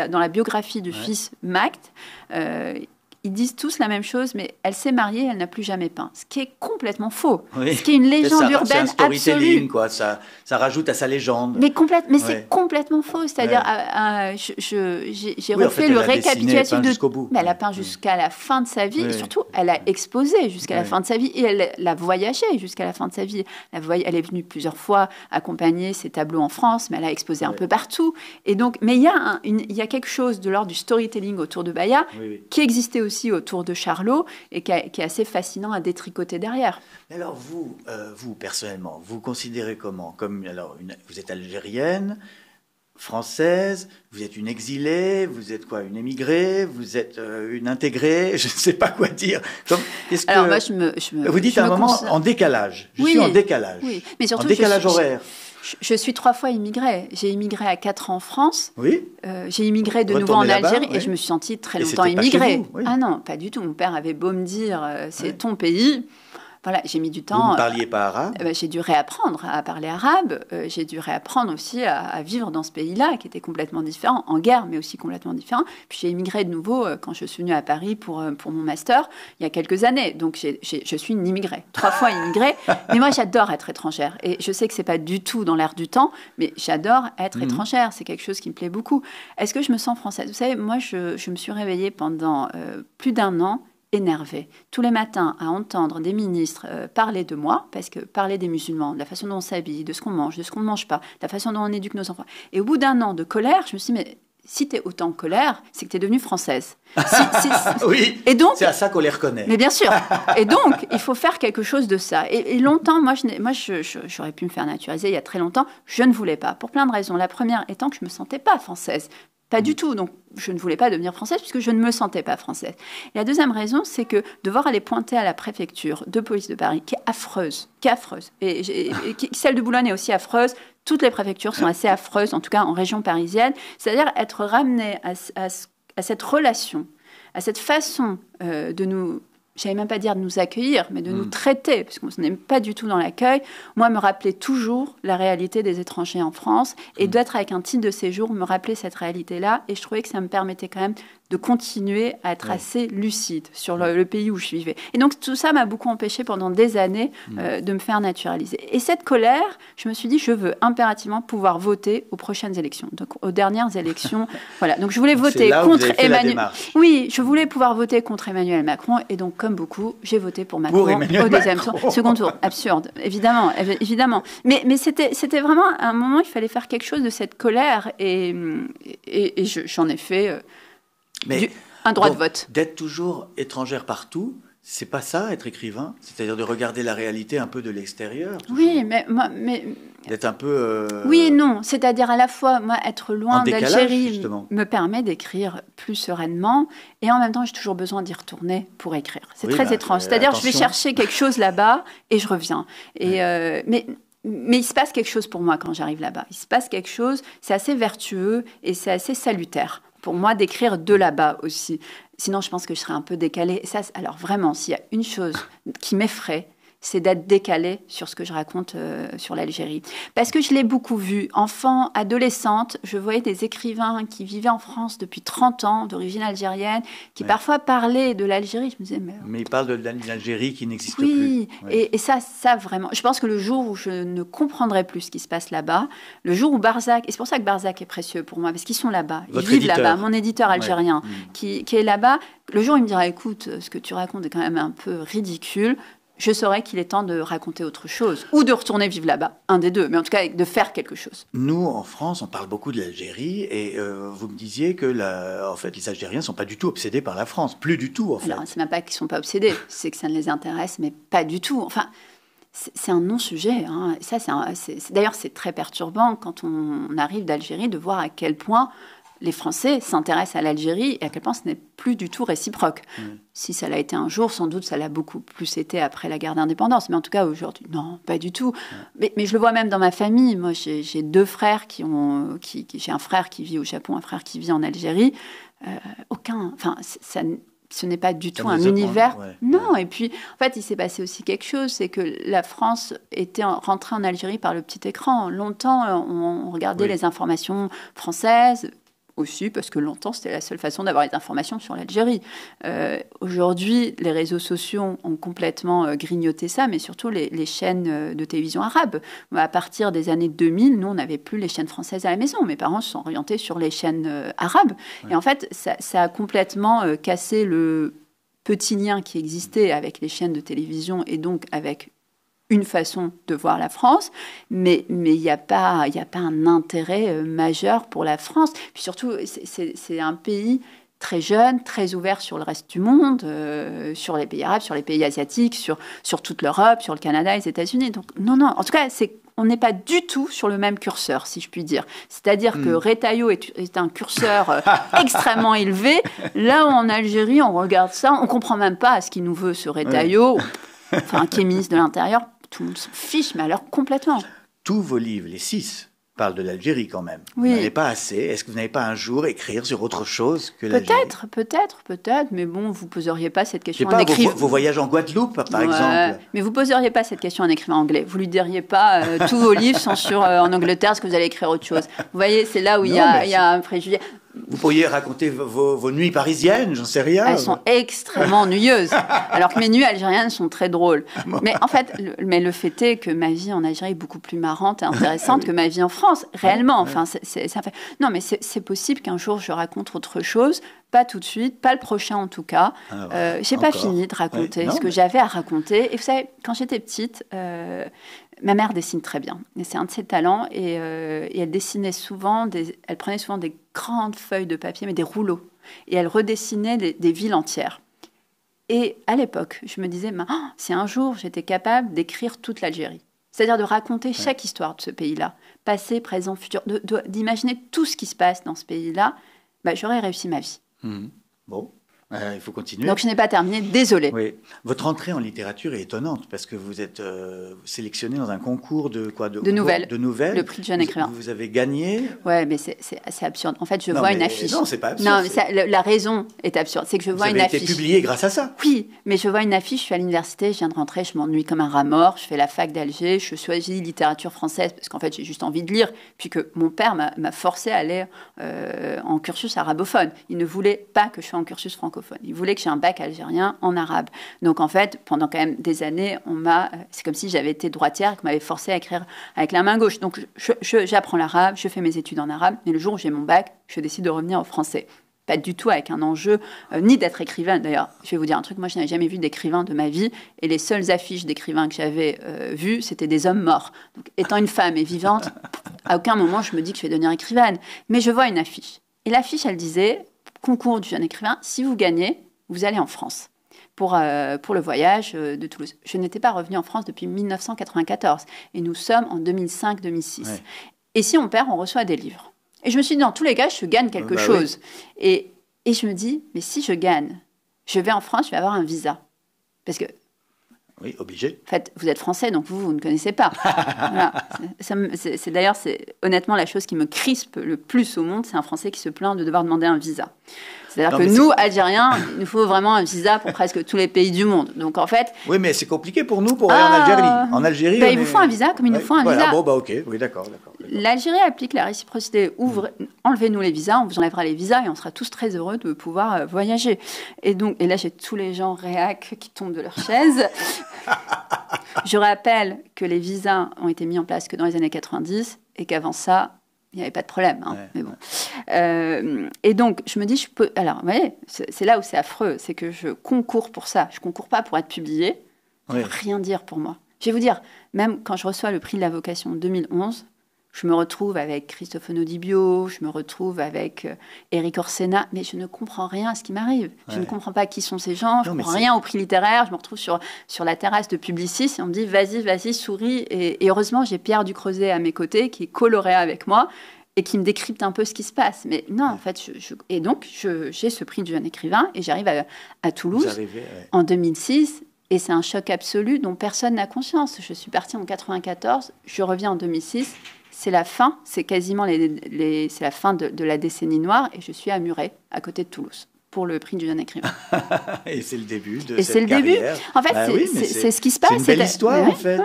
dans la biographie du fils Magd, ils disent tous la même chose, mais elle s'est mariée, elle n'a plus jamais peint. Ce qui est complètement faux. Oui. Ce qui est une légende urbaine c'est un storytelling, absolue. quoi. Ça rajoute à sa légende. Mais c'est complètement faux. C'est-à-dire, j'ai refait le récapitulatif de... Mais elle a peint jusqu'à la fin de sa vie. Et surtout, elle a exposé jusqu'à la fin de sa vie. Et elle a voyagé jusqu'à la fin de sa vie. Elle est venue plusieurs fois accompagner ses tableaux en France, mais elle a exposé un peu partout. Et donc, mais il y a quelque chose de l'ordre du storytelling autour de Baïa qui existait aussi autour de Charlot et qui est assez fascinant à détricoter derrière. Mais alors vous personnellement, vous considérez comment? Vous êtes algérienne, française, vous êtes une exilée, vous êtes quoi, une émigrée, vous êtes une intégrée, je ne sais pas quoi dire. Alors moi, vous dites à un moment en décalage. Je suis en décalage. Oui, mais surtout en décalage horaire. Je suis 3 fois immigrée. J'ai immigré à 4 ans en France. Oui. J'ai immigré de nouveau en Algérie et je me suis sentie très longtemps immigrée. Ah non, pas du tout. Mon père avait beau me dire c'est ton pays. Voilà, j'ai mis du temps. Vous ne parliez pas arabe? J'ai dû réapprendre à parler arabe. J'ai dû réapprendre aussi à vivre dans ce pays-là, qui était complètement différent, en guerre, mais aussi complètement différent. Puis j'ai immigré de nouveau quand je suis venue à Paris pour mon master, il y a quelques années. Donc je suis une immigrée, 3 fois immigrée. Mais moi, j'adore être étrangère. Et je sais que ce n'est pas du tout dans l'air du temps, mais j'adore être étrangère. C'est quelque chose qui me plaît beaucoup. Est-ce que je me sens française? Vous savez, moi, je me suis réveillée pendant plus d'1 an énervée. Tous les matins, à entendre des ministres parler de moi, parce que parler des musulmans, de la façon dont on s'habille, de ce qu'on mange, de ce qu'on ne mange pas, de la façon dont on éduque nos enfants. Et au bout d'1 an de colère, je me suis dit, mais si tu es autant en colère, c'est que tu es devenue française. Oui, et donc, c'est à ça qu'on les reconnaît. Mais bien sûr. Et donc, il faut faire quelque chose de ça. Et longtemps, moi, j'aurais pu me faire naturaliser il y a très longtemps. Je ne voulais pas, pour plein de raisons. La première étant que je ne me sentais pas française. Pas du tout. Donc, je ne voulais pas devenir française puisque je ne me sentais pas française. Et la deuxième raison, c'est que devoir aller pointer à la préfecture de police de Paris, qui est affreuse, et celle de Boulogne est aussi affreuse. Toutes les préfectures sont assez affreuses, en tout cas en région parisienne. C'est-à-dire être ramené à cette relation, à cette façon de nous... J'allais même pas dire de nous accueillir, mais de nous traiter, parce qu'on n'est pas du tout dans l'accueil. Moi, me rappeler toujours la réalité des étrangers en France et d'être avec un titre de séjour, me rappeler cette réalité-là. Et je trouvais que ça me permettait quand même de continuer à être assez lucide sur le pays où je vivais. Et donc, tout ça m'a beaucoup empêché pendant des années de me faire naturaliser. Et cette colère, je me suis dit, je veux impérativement pouvoir voter aux prochaines élections, donc aux dernières élections. Voilà. Donc, je voulais voter contre Emmanuel. Oui, je voulais pouvoir voter contre Emmanuel Macron. Et donc, comme beaucoup, j'ai voté pour Macron au deuxième tour. Second tour. Absurde, évidemment. Mais c'était vraiment un moment, il fallait faire quelque chose de cette colère. Et j'en ai fait... Mais un droit de vote. D'être toujours étrangère partout, c'est pas ça, être écrivain? C'est-à-dire de regarder la réalité un peu de l'extérieur? Oui, mais d'être un peu... Oui et non. C'est-à-dire à la fois, moi, être loin d'Algérie me permet d'écrire plus sereinement. Et en même temps, j'ai toujours besoin d'y retourner pour écrire. C'est très étrange. C'est-à-dire je vais chercher quelque chose là-bas et je reviens. Et, mais il se passe quelque chose pour moi quand j'arrive là-bas. Il se passe quelque chose, c'est assez vertueux et c'est assez salutaire pour moi d'écrire de là-bas aussi. Sinon, je pense que je serais un peu décalée. Ça, alors vraiment, s'il y a une chose qui m'effraie, c'est d'être décalée sur ce que je raconte sur l'Algérie. Parce que je l'ai beaucoup vu. Enfant, adolescente, je voyais des écrivains qui vivaient en France depuis 30 ans, d'origine algérienne, qui parfois parlaient de l'Algérie. Je me disais, mais ils parlent de l'Algérie qui n'existe plus. Oui, et ça vraiment... Je pense que le jour où je ne comprendrai plus ce qui se passe là-bas, le jour où Barzac... Et c'est pour ça que Barzac est précieux pour moi, parce qu'ils sont là-bas. Ils vivent là-bas. Mon éditeur algérien qui est là-bas, le jour où il me dira, écoute, ce que tu racontes est quand même un peu ridicule, je saurais qu'il est temps de raconter autre chose ou de retourner vivre là-bas, un des deux, mais en tout cas de faire quelque chose. Nous, en France, on parle beaucoup de l'Algérie et vous me disiez que en fait, les Algériens ne sont pas du tout obsédés par la France, plus du tout en fait. Alors, c'est même pas qu'ils ne sont pas obsédés, c'est que ça ne les intéresse, mais pas du tout. Enfin, c'est un non-sujet. Hein. Ça, d'ailleurs, c'est très perturbant quand on arrive d'Algérie de voir à quel point les Français s'intéressent à l'Algérie et à quel point ce n'est plus du tout réciproque. Si ça l'a été un jour, sans doute ça l'a beaucoup plus été après la guerre d'indépendance. Mais en tout cas, aujourd'hui, non, pas du tout. Mais je le vois même dans ma famille. Moi, j'ai 2 frères j'ai un frère qui vit au Japon, un frère qui vit en Algérie. Ce n'est pas du tout un univers. Non, et puis, en fait, il s'est passé aussi quelque chose, c'est que la France était rentrée en Algérie par le petit écran. Longtemps, on regardait les informations françaises, aussi parce que longtemps, c'était la seule façon d'avoir des informations sur l'Algérie. Aujourd'hui, les réseaux sociaux ont complètement grignoté ça, mais surtout les chaînes de télévision arabes. À partir des années 2000, nous, on n'avait plus les chaînes françaises à la maison. Mes parents se sont orientés sur les chaînes arabes. Ouais. Et en fait, ça a complètement cassé le petit lien qui existait avec les chaînes de télévision et donc avec une façon de voir la France, mais il n'y a pas un intérêt majeur pour la France. Puis surtout, c'est un pays très jeune, très ouvert sur le reste du monde, sur les pays arabes, sur les pays asiatiques, sur toute l'Europe, sur le Canada et les États-Unis. Donc non, en tout cas, on n'est pas du tout sur le même curseur, si je puis dire. C'est-à-dire que Retailleau est un curseur extrêmement élevé. Là où en Algérie, on regarde ça, on ne comprend même pas ce qu'il nous veut, ce Retailleau, qui est ministre de l'Intérieur. Tout le monde s'en fiche, mais alors complètement. Tous vos livres, les 6, parlent de l'Algérie quand même. Oui. Vous n'avez pas assez. Est-ce que vous n'avez pas un jour écrire sur autre chose que l'Algérie ? Peut-être. Mais bon, vous ne poseriez pas cette question en écrivant. Vos voyages en Guadeloupe, par exemple. Mais vous ne poseriez pas cette question en écrivant en anglais. Vous ne lui diriez pas tous vos livres sont en Angleterre, est-ce que vous allez écrire autre chose ? Vous voyez, c'est là où il y a un préjugé. Vous pourriez raconter vos nuits parisiennes, j'en sais rien. Elles sont extrêmement ennuyeuses, alors que mes nuits algériennes sont très drôles. Mais en fait, le fait est que ma vie en Algérie est beaucoup plus marrante et intéressante que ma vie en France, réellement. Enfin, ça fait... Non, mais c'est possible qu'un jour je raconte autre chose, pas tout de suite, pas le prochain en tout cas. J'ai pas fini de raconter ce que j'avais à raconter. Et vous savez, quand j'étais petite... Ma mère dessine très bien, et c'est un de ses talents, et elle dessinait souvent, elle prenait souvent des grandes feuilles de papier, mais des rouleaux, et elle redessinait des villes entières. Et à l'époque, je me disais, si un jour j'étais capable d'écrire toute l'Algérie, c'est-à-dire de raconter chaque histoire de ce pays-là, passé, présent, futur, d'imaginer tout ce qui se passe dans ce pays-là, j'aurais réussi ma vie. Bon. Il faut continuer. Donc je n'ai pas terminé, désolée. Oui. Votre entrée en littérature est étonnante parce que vous êtes sélectionné dans un concours de quoi ? De nouvelles. Le prix de jeune écrivain. Vous avez gagné ? Ouais, mais c'est assez absurde. En fait, je vois une affiche. Non, c'est pas absurde. Non, mais la raison est absurde. C'est que je vois une affiche. Vous avez été publié grâce à ça ? Oui, mais je vois une affiche, je suis à l'université, je viens de rentrer, je m'ennuie comme un rat mort, je fais la fac d'Alger, je choisis littérature française parce qu'en fait, j'ai juste envie de lire, puis que mon père m'a forcé à aller en cursus arabophone. Il ne voulait pas que je sois en cursus francophone. Il voulait que j'ai un bac algérien en arabe. Donc en fait, pendant quand même des années, c'est comme si j'avais été droitière et qu'on m'avait forcé à écrire avec la main gauche. Donc j'apprends l'arabe, je fais mes études en arabe, mais le jour où j'ai mon bac, je décide de revenir au français. Pas du tout avec un enjeu, ni d'être écrivain. D'ailleurs, je vais vous dire un truc, moi je n'avais jamais vu d'écrivain de ma vie, et les seules affiches d'écrivains que j'avais vues, c'était des hommes morts. Donc étant une femme et vivante, à aucun moment je me dis que je vais devenir écrivaine. Mais je vois une affiche. Et l'affiche, elle disait, concours du jeune écrivain, si vous gagnez, vous allez en France pour le voyage de Toulouse. Je n'étais pas revenue en France depuis 1994 et nous sommes en 2005-2006. Ouais. Et si on perd, on reçoit des livres. Et je me suis dit, dans tous les cas, je gagne quelque chose. Oui. Et je me dis, mais si je gagne, je vais en France, je vais avoir un visa. Parce que... Oui, obligé. En fait, vous êtes français, donc vous ne connaissez pas. Voilà. C'est d'ailleurs, honnêtement la chose qui me crispe le plus au monde, c'est un Français qui se plaint de devoir demander un visa. C'est-à-dire que nous, Algériens, il nous faut vraiment un visa pour presque tous les pays du monde. Donc en fait... Oui, mais c'est compliqué pour nous pour aller en Algérie. En Algérie, il vous faut un visa comme il nous faut un visa. Bon, ok, oui, d'accord. L'Algérie applique la réciprocité. Enlevez-nous les visas, on vous enlèvera les visas et on sera tous très heureux de pouvoir voyager. Et là, j'ai tous les gens réac qui tombent de leur chaise. Je rappelle que les visas ont été mis en place que dans les années 90 et qu'avant ça, il n'y avait pas de problème. Mais bon. Et donc, je me dis, je peux... Alors, vous voyez, c'est là où c'est affreux, c'est que je concours pour ça. Je ne concours pas pour être publié. Ça ne veut rien dire pour moi. Je vais vous dire, même quand je reçois le prix de la vocation 2011, je me retrouve avec Christophe Onodibio, je me retrouve avec Éric Orsena, mais je ne comprends rien à ce qui m'arrive. Je ne comprends pas qui sont ces gens, je ne comprends rien au prix littéraire, je me retrouve sur la terrasse de Publicis et on me dit vas-y, souris. Et heureusement, j'ai Pierre Ducreuset à mes côtés qui est coloréa avec moi et qui me décrypte un peu ce qui se passe. Mais non, en fait, et donc j'ai ce prix du jeune écrivain et j'arrive à Toulouse en 2006. Et c'est un choc absolu dont personne n'a conscience. Je suis partie en 94, je reviens en 2006. C'est la fin, c'est quasiment c'est la fin de la décennie noire et je suis à Muret, à côté de Toulouse, pour le prix du jeune écrivain. Et c'est le début de et cette c'est le carrière. Début. En fait, c'est ce qui se passe. C'est une belle histoire, en fait.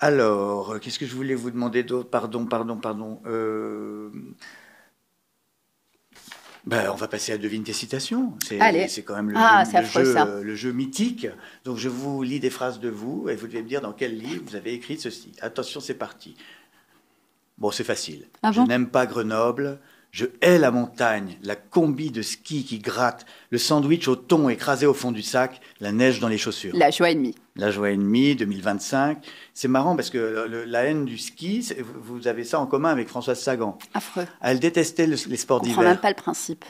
Alors, qu'est-ce que je voulais vous demander d'autre? Pardon. On va passer à Devine tes citations. C'est quand même le jeu mythique. Donc, je vous lis des phrases de vous et vous devez me dire dans quel livre vous avez écrit ceci. Attention, c'est parti. Bon, c'est facile. Je n'aime pas Grenoble. Je hais la montagne, la combi de ski qui gratte, le sandwich au thon écrasé au fond du sac, la neige dans les chaussures. La joie et demie. La joie et demie, 2025. C'est marrant parce que la haine du ski, vous avez ça en commun avec Françoise Sagan. Affreux. Elle détestait les sports d'hiver. On ne comprend même pas le principe.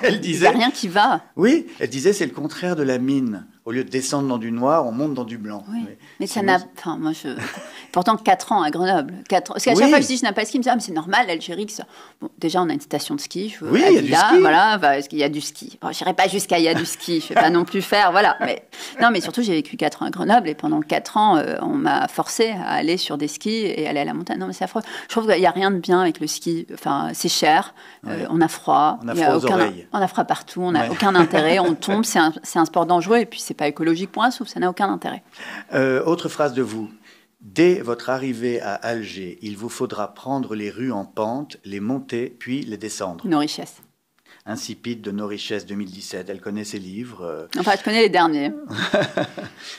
Elle disait... Il n'y a rien qui va. Oui, elle disait c'est le contraire de la mine. Au lieu de descendre dans du noir, on monte dans du blanc. Oui. Mais ça n'a... Enfin, moi, Pourtant, 4 ans à Grenoble. Parce qu'à chaque fois que je dis je n'aime pas le ski, je me dis mais c'est normal, l'Algérie. Bon, déjà, on a une station de ski. Oui, il y a du ski. Voilà, parce qu'il y a du ski. Bon, je n'irai pas jusqu'à il y a du ski. Je ne vais pas non plus faire. Voilà. Mais surtout, j'ai vécu 4 ans à Grenoble et pendant 4 ans, on m'a forcé à aller sur des skis et aller à la montagne. Non, mais c'est affreux. Je trouve qu'il n'y a rien de bien avec le ski. Enfin, c'est cher. On a froid. On a froid aux oreilles. On a froid partout. On n'a aucun intérêt. On tombe. C'est un sport dangereux et puis c'est pas écologique pour un souffle. Ça n'a aucun intérêt. Autre phrase de vous. Dès votre arrivée à Alger, il vous faudra prendre les rues en pente, les monter, puis les descendre. Nos richesses. Insipide de Nos richesses 2017. Elle connaît ses livres. Enfin, je connais les derniers.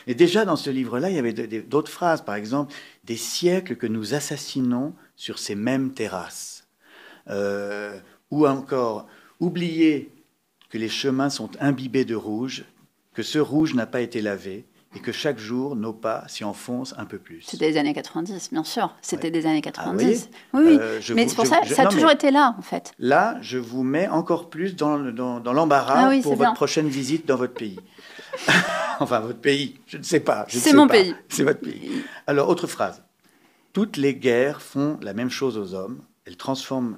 Et déjà, dans ce livre-là, il y avait d'autres phrases. Par exemple, des siècles que nous assassinons sur ces mêmes terrasses. Ou encore, oubliez que les chemins sont imbibés de rouge, que ce rouge n'a pas été lavé, et que chaque jour, nos pas s'y enfoncent un peu plus. C'était des années 90, bien sûr. C'était des années 90. Ah, oui. Mais c'est pour ça, ça a toujours été là, en fait. Là, je vous mets encore plus dans l'embarras pour votre prochaine visite dans votre pays. Enfin, votre pays, je ne sais pas. C'est mon pays. C'est votre pays. Alors, autre phrase. Toutes les guerres font la même chose aux hommes. Elles transforment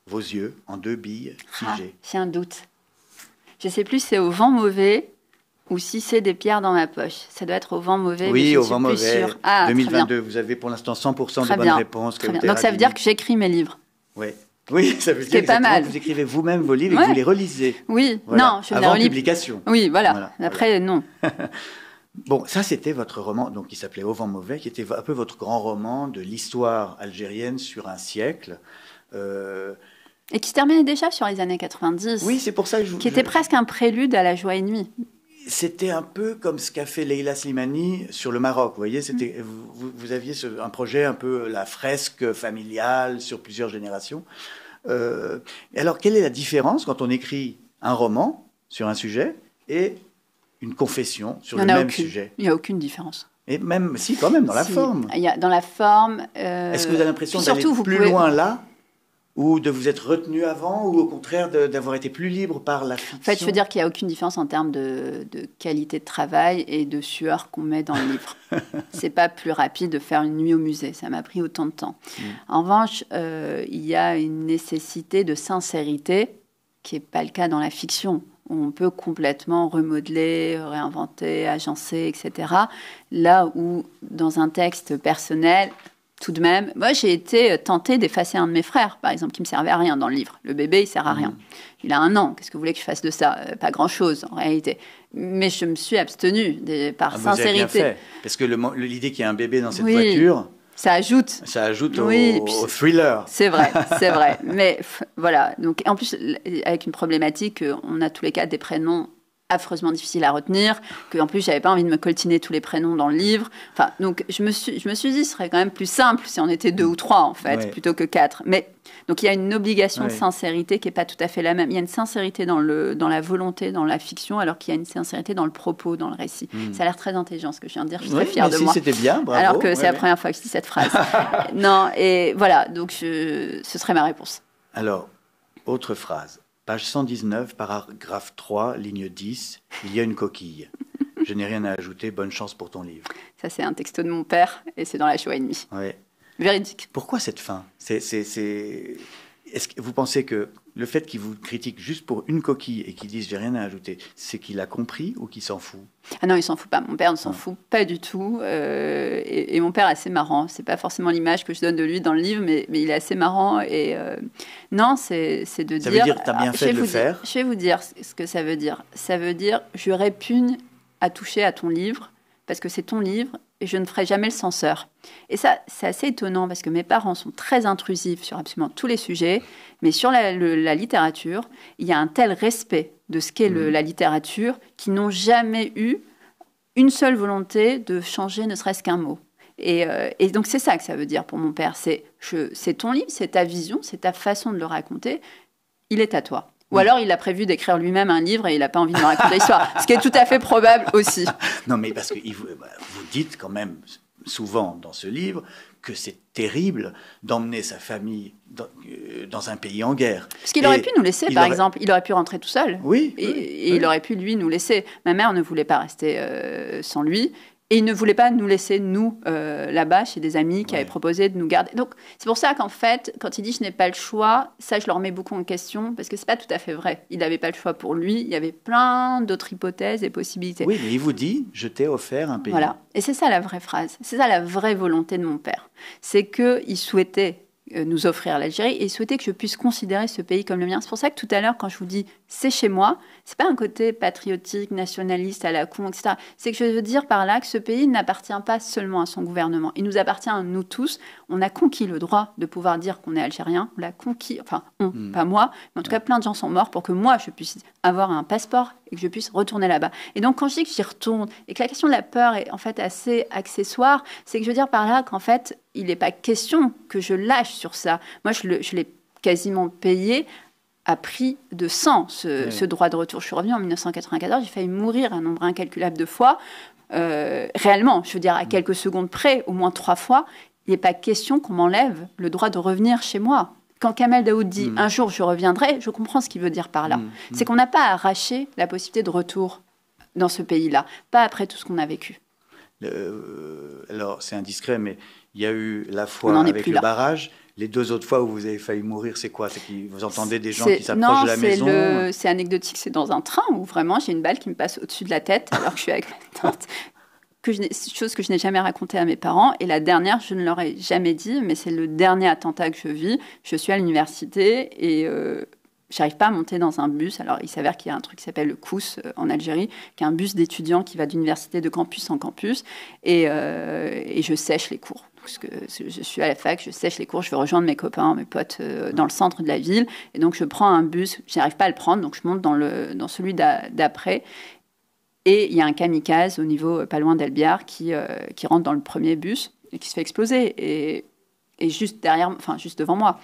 vos yeux en 2 billes figées. J'ai un doute. Je ne sais plus si c'est au vent mauvais ou si c'est des pierres dans ma poche. Ça doit être au vent mauvais. Oui, au vent mauvais. 2022, vous avez pour l'instant 100% de bonnes réponses. Donc ça veut dire que j'écris mes livres. Oui, ça veut dire que vous écrivez vous-même vos livres et que vous les relisez. Oui, voilà. Non, je avant publication. Oui, voilà. Après, non. Bon, ça c'était votre roman, donc qui s'appelait Au vent mauvais, qui était un peu votre grand roman de l'histoire algérienne sur un siècle. Et qui se terminait déjà sur les années 90. Oui, c'est pour ça que qui était presque un prélude à La joie et demie. C'était un peu comme ce qu'a fait Leila Slimani sur le Maroc. Vous voyez, vous aviez un projet un peu la fresque familiale sur plusieurs générations. Et alors, quelle est la différence quand on écrit un roman sur un sujet et une confession sur le même sujet? Il n'y a aucune différence. Et même, si, quand même, dans la forme. Dans la forme. Est-ce que vous avez l'impression d'aller plus loin là, ou de vous être retenu avant, ou au contraire d'avoir été plus libre par la fiction? En fait, je veux dire qu'il n'y a aucune différence en termes de qualité de travail et de sueur qu'on met dans le livre. C'est pas plus rapide de faire une nuit au musée. Ça m'a pris autant de temps. En revanche, il y a une nécessité de sincérité qui n'est pas le cas dans la fiction. On peut complètement remodeler, réinventer, agencer, etc. Là où, dans un texte personnel... Tout de même, moi j'ai été tentée d'effacer un de mes frères, par exemple, qui me servait à rien dans le livre. Le bébé, il sert à rien. Il a 1 an. Qu'est-ce que vous voulez que je fasse de ça? Pas grand-chose en réalité. Mais je me suis abstenue par sincérité. Vous avez bien fait. Parce que l'idée qu'il y ait un bébé dans cette voiture, ça ajoute. Ça ajoute au thriller. C'est vrai, c'est vrai. Mais voilà. Donc en plus avec une problématique, on a tous les 4 des prénoms affreusement difficile à retenir, qu'en plus j'avais pas envie de me coltiner tous les prénoms dans le livre. Enfin, donc je me suis dit ce serait quand même plus simple si on était 2 ou 3 en fait, plutôt que 4. Mais donc il y a une obligation de sincérité qui est pas tout à fait la même. Il y a une sincérité dans la volonté, dans la fiction, alors qu'il y a une sincérité dans le propos, dans le récit. Ça a l'air très intelligent ce que je viens de dire. Je suis très fière de moi. C'était bien, bravo. Alors que c'est la première fois que je dis cette phrase. Non, et voilà. Donc ce serait ma réponse. Alors, autre phrase. Page 119, paragraphe 3, ligne 10, il y a une coquille. Je n'ai rien à ajouter, bonne chance pour ton livre. Ça, c'est un texto de mon père, et c'est dans La joie et demie. Ouais. Véridique. Pourquoi cette fin? Est-ce que vous pensez que le fait qu'il vous critique juste pour une coquille et qu'il dise « j'ai rien à ajouter », c'est qu'il a compris ou qu'il s'en fout? Ah non, il s'en fout pas. Mon père ne s'en fout pas du tout. Et mon père est assez marrant. C'est pas forcément l'image que je donne de lui dans le livre, mais il est assez marrant. Et non, c'est de dire... Ça veut dire que tu as bien fait de le faire? Je vais vous dire ce que ça veut dire. Ça veut dire je répugne à toucher à ton livre, parce que c'est ton livre, et je ne ferai jamais le censeur. Et ça, c'est assez étonnant parce que mes parents sont très intrusifs sur absolument tous les sujets, mais sur la littérature, il y a un tel respect de ce qu'est la littérature qu'ils n'ont jamais eu une seule volonté de changer ne serait-ce qu'un mot. Et donc, c'est ça que ça veut dire pour mon père. C'est ton livre, c'est ta vision, c'est ta façon de le raconter. Il est à toi. Ou alors, il a prévu d'écrire lui-même un livre et il n'a pas envie de me raconter l'histoire. Ce qui est tout à fait probable aussi. Non, mais parce que vous dites quand même souvent dans ce livre que c'est terrible d'emmener sa famille dans un pays en guerre. Parce qu'il aurait pu nous laisser, par exemple. Il aurait pu rentrer tout seul. Oui. Et il aurait pu, lui, nous laisser. Ma mère ne voulait pas rester sans lui. Et il ne voulait pas nous laisser, nous, là-bas, chez des amis qui avaient proposé de nous garder. Donc, c'est pour ça qu'en fait, quand il dit « je n'ai pas le choix », ça, je le remets beaucoup en question, parce que c'est pas tout à fait vrai. Il n'avait pas le choix pour lui. Il y avait plein d'autres hypothèses et possibilités. Oui, mais il vous dit « je t'ai offert un pays ». Voilà. Et c'est ça la vraie phrase. C'est ça la vraie volonté de mon père. C'est qu'il souhaitait nous offrir l'Algérie et il souhaitait que je puisse considérer ce pays comme le mien. C'est pour ça que tout à l'heure, quand je vous dis « c'est chez moi », c'est pas un côté patriotique, nationaliste, à la con, etc. C'est que je veux dire par là que ce pays n'appartient pas seulement à son gouvernement. Il nous appartient à nous tous. On a conquis le droit de pouvoir dire qu'on est algérien. On l'a conquis, enfin, pas moi, mais en tout cas, plein de gens sont morts pour que moi, je puisse avoir un passeport et que je puisse retourner là-bas. Et donc, quand je dis que j'y retourne et que la question de la peur est en fait assez accessoire, c'est que je veux dire par là qu'en fait, il n'est pas question que je lâche sur ça. Moi, je l'ai quasiment payé à prix de sang, ce droit de retour. Je suis revenue en 1994, j'ai failli mourir un nombre incalculable de fois. Réellement, je veux dire, à quelques secondes près, au moins 3 fois, il n'est pas question qu'on m'enlève le droit de revenir chez moi. Quand Kamel Daoud dit « un jour je reviendrai », je comprends ce qu'il veut dire par là. C'est qu'on n'a pas arraché la possibilité de retour dans ce pays-là, pas après tout ce qu'on a vécu. Alors, c'est indiscret, mais il y a eu la fois avec le barrage. Les 2 autres fois où vous avez failli mourir, c'est quoi? C'est que vous entendez des gens qui s'approchent de la maison? Non, c'est anecdotique. C'est dans un train où vraiment j'ai une balle qui me passe au-dessus de la tête alors que je suis avec ma tante. Chose que je n'ai jamais racontée à mes parents. Et la dernière, je ne leur ai jamais dit, mais c'est le dernier attentat que je vis. Je suis à l'université et j'arrive pas à monter dans un bus. Alors, il s'avère qu'il y a un truc qui s'appelle le COUS en Algérie, qui est un bus d'étudiants qui va d'université de campus en campus. Et je sèche les cours. Parce que je suis à la fac, je sèche les cours, je vais rejoindre mes copains, mes potes dans le centre de la ville. Et donc, je prends un bus, je n'arrive pas à le prendre, donc je monte dans celui d'après. Et il y a un kamikaze au niveau pas loin d'Elbiar qui rentre dans le premier bus et qui se fait exploser. Et juste derrière, enfin, juste devant moi.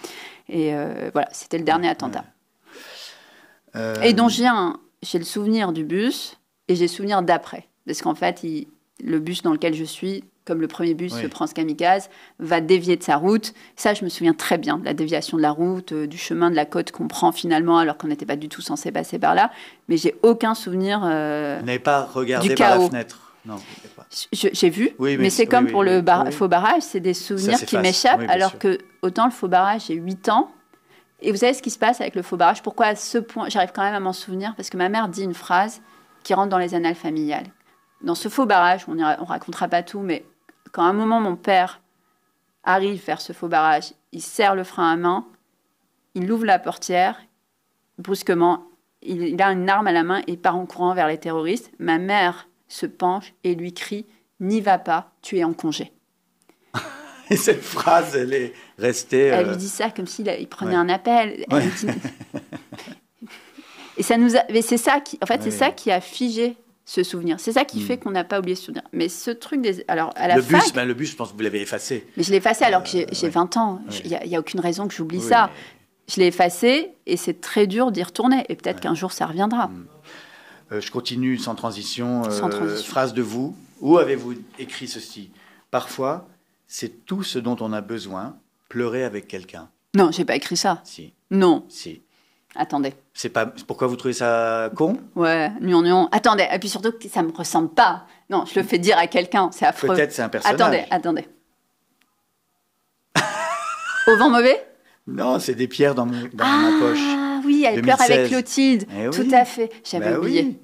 Et voilà, c'était le dernier attentat. Et donc, j'ai le souvenir du bus et j'ai le souvenir d'après. Parce qu'en fait, le bus dans lequel je suis, comme le premier bus se prend ce kamikaze, va dévier de sa route. Ça, je me souviens très bien de la déviation de la route, du chemin de la côte qu'on prend finalement, alors qu'on n'était pas du tout censé passer par là. Mais j'ai aucun souvenir du chaos. Vous n'avez pas regardé par la fenêtre? Non, j'ai vu, mais c'est comme pour le faux barrage, c'est des souvenirs qui m'échappent, alors que autant le faux barrage, j'ai 8 ans. Et vous savez ce qui se passe avec le faux barrage? Pourquoi à ce point, j'arrive quand même à m'en souvenir? Parce que ma mère dit une phrase qui rentre dans les annales familiales. Dans ce faux barrage, on racontera pas tout, mais quand à un moment mon père arrive vers ce faux barrage, il serre le frein à main, il ouvre la portière, brusquement, il a une arme à la main et part en courant vers les terroristes. Ma mère se penche et lui crie « N'y va pas, tu es en congé ». Et cette phrase, elle est restée... Elle lui dit ça comme s'il prenait un appel. Et ça nous a... Mais c'est ça qui... En fait, c'est ça qui a figé ce souvenir. C'est ça qui fait qu'on n'a pas oublié ce souvenir. Mais ce truc alors à la fac... le bus, je pense que vous l'avez effacé. Mais je l'ai effacé alors que j'ai 20 ans. Il n'y a aucune raison que j'oublie ça. Mais... Je l'ai effacé et c'est très dur d'y retourner. Et peut-être qu'un jour, ça reviendra. Je continue sans transition. Phrase de vous. Où avez-vous écrit ceci? Parfois, c'est tout ce dont on a besoin, pleurer avec quelqu'un. Non, j'ai pas écrit ça. Si. Non. Si. Attendez. C'est pas... Pourquoi vous trouvez ça con? Ouais, non. Attendez, et puis surtout, ça me ressemble pas. Non, je le fais dire à quelqu'un, c'est affreux. Peut-être c'est un personnage. Attendez. Au vent mauvais? Non, c'est des pierres dans ma poche. Ah oui, elle 2016. Pleure avec Clotilde. Tout à fait, j'avais oublié. Oui.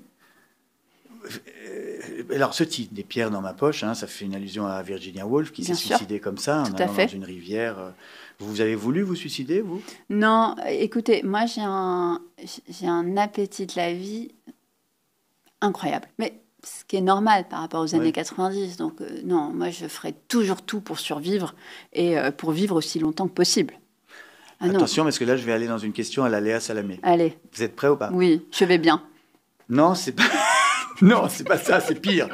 Alors, ce titre, des pierres dans ma poche, ça fait une allusion à Virginia Woolf qui s'est suicidée comme ça, en allant dans une rivière. Vous avez voulu vous suicider, vous? Non, écoutez, moi j'ai un appétit de la vie incroyable. Mais ce qui est normal par rapport aux années 90. Donc non, moi je ferai toujours tout pour survivre et pour vivre aussi longtemps que possible. Attention, parce que là je vais aller dans une question à la Léa Salamé. Allez. Vous êtes prêts ou pas? Oui, je vais bien. Non, c'est pas... non, c'est pas ça, c'est pire.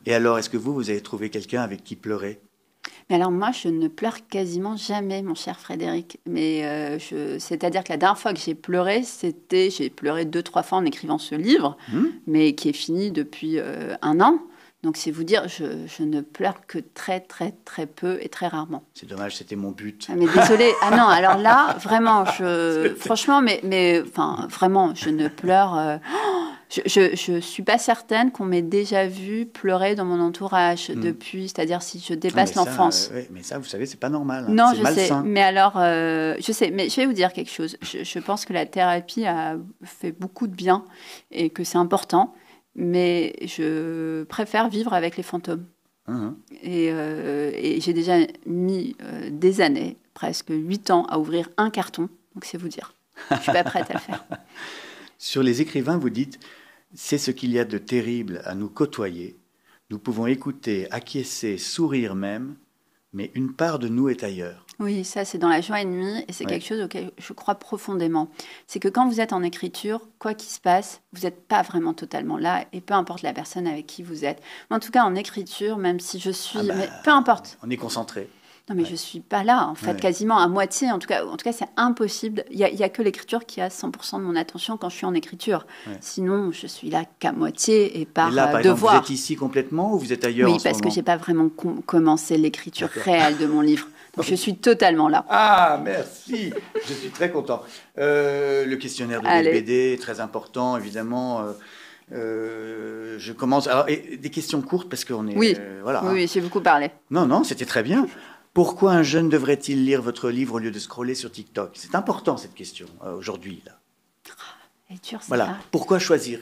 Et alors, est-ce que vous avez trouvé quelqu'un avec qui pleurer? Mais alors moi, je ne pleure quasiment jamais, mon cher Frédéric. Mais c'est-à-dire que la dernière fois que j'ai pleuré, j'ai pleuré 2-3 fois en écrivant ce livre, mais qui est fini depuis 1 an. Donc c'est vous dire, je ne pleure que très, très, très peu et très rarement. C'est dommage, c'était mon but. Ah, mais désolée. Ah non, alors là, vraiment, franchement, vraiment, je ne pleure... Je ne suis pas certaine qu'on m'ait déjà vu pleurer dans mon entourage depuis, c'est-à-dire si je dépasse l'enfance. Mais ça, vous savez, c'est pas normal. Non, je sais. Mais alors, je sais. Mais je vais vous dire quelque chose. Je pense que la thérapie a fait beaucoup de bien et que c'est important. Mais je préfère vivre avec les fantômes. Et j'ai déjà mis des années, presque 8 ans, à ouvrir un carton. Donc c'est vous dire. Je suis pas prête à le faire. Sur les écrivains, vous dites « C'est ce qu'il y a de terrible à nous côtoyer. Nous pouvons écouter, acquiescer, sourire même, mais une part de nous est ailleurs. » Oui, ça c'est dans La joie et nuit, et c'est quelque chose auquel je crois profondément. C'est que quand vous êtes en écriture, quoi qu'il se passe, vous n'êtes pas vraiment totalement là, et peu importe la personne avec qui vous êtes. En tout cas, en écriture, même si je suis... mais peu importe. On est concentré. Non, mais je ne suis pas là, en fait, quasiment à moitié. En tout cas c'est impossible. Il n'y a que l'écriture qui a 100% de mon attention quand je suis en écriture. Sinon, je suis là qu'à moitié et par là, par devoir. Exemple, vous êtes ici complètement ou vous êtes ailleurs en ce moment? Oui, parce que je n'ai pas vraiment commencé l'écriture réelle de mon livre. Donc, je suis totalement là. Ah, merci. Je suis très content. Le questionnaire de BD est très important, évidemment. Je commence... Alors, des questions courtes parce qu'on est... Oui, voilà, oui, j'ai beaucoup parlé. Non, c'était très bien. Pourquoi un jeune devrait-il lire votre livre au lieu de scroller sur TikTok? C'est important, cette question, aujourd'hui. Là. Elle est dure, voilà. Pourquoi choisir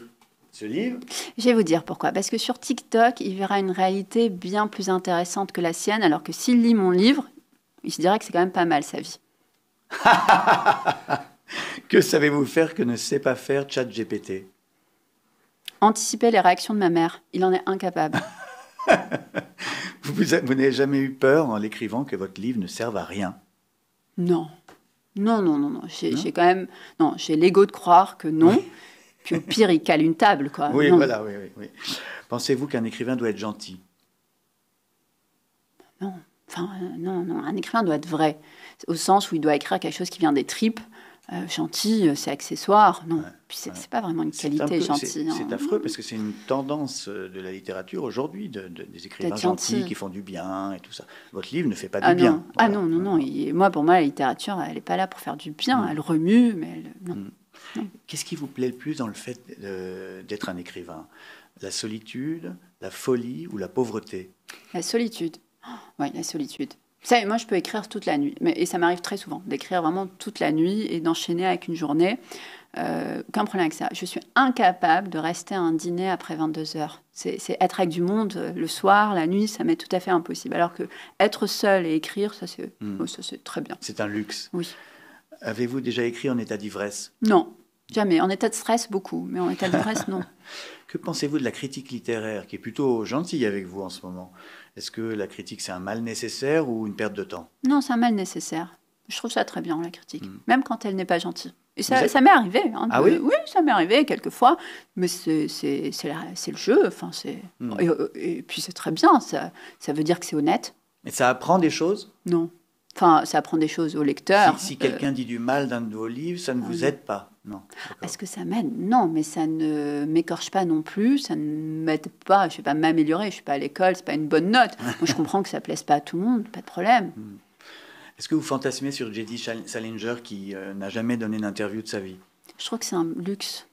ce livre? Je vais vous dire pourquoi. Parce que sur TikTok, il verra une réalité bien plus intéressante que la sienne, alors que s'il lit mon livre, il se dirait que c'est quand même pas mal, sa vie. Que savez-vous faire que ne sait pas faire ChatGPT? Anticiper les réactions de ma mère. Il en est incapable. Vous n'avez jamais eu peur en l'écrivant que votre livre ne serve à rien? Non. Non. J'ai quand même... Non, j'ai l'ego de croire que non. Puis au pire, il cale une table, quoi. Oui, non. Voilà, oui. Pensez-vous qu'un écrivain doit être gentil? Non. Enfin, non. Un écrivain doit être vrai. Au sens où il doit écrire quelque chose qui vient des tripes. Gentil, c'est accessoire. Non, puis c'est pas vraiment une qualité gentille. C'est affreux parce que c'est une tendance de la littérature aujourd'hui, des écrivains gentils qui font du bien et tout ça. Votre livre ne fait pas du bien. Voilà. Non. Pour moi, la littérature, elle n'est pas là pour faire du bien. Elle remue, mais non. Qu'est-ce qui vous plaît le plus dans le fait d'être un écrivain? La solitude, la folie ou la pauvreté? La solitude. Oui, la solitude. Vous savez, moi, je peux écrire toute la nuit. Et ça m'arrive très souvent d'écrire vraiment toute la nuit et d'enchaîner avec une journée. Aucun problème avec ça. Je suis incapable de rester à un dîner après 22 heures. C'est être avec du monde le soir, la nuit, ça m'est tout à fait impossible. Alors que être seul et écrire, ça, c'est très bien. C'est un luxe. Oui. Avez-vous déjà écrit en état d'ivresse? Non, jamais. En état de stress, beaucoup. Mais en état d'ivresse, non. Que pensez-vous de la critique littéraire, qui est plutôt gentille avec vous en ce moment? Est-ce que la critique, c'est un mal nécessaire ou une perte de temps? Non, c'est un mal nécessaire. Je trouve ça très bien, la critique, même quand elle n'est pas gentille. Et ça m'est arrivé. Ah oui? Oui, ça m'est arrivé quelquefois, mais c'est le jeu. Enfin, et puis c'est très bien, ça veut dire que c'est honnête. Et ça apprend des choses? Non. Enfin, ça apprend des choses au lecteur. Si quelqu'un dit du mal d'un de vos livres, ça ne vous aide pas? Non. Est-ce que ça m'aide? Non, mais ça ne m'écorche pas non plus, ça ne m'aide pas, je ne vais pas m'améliorer, je ne suis pas à l'école, ce n'est pas une bonne note. Moi, je comprends que ça ne plaise pas à tout le monde, pas de problème. Est-ce que vous fantasmez sur J.D. Salinger qui n'a jamais donné d'interview de sa vie? Je trouve que c'est un luxe.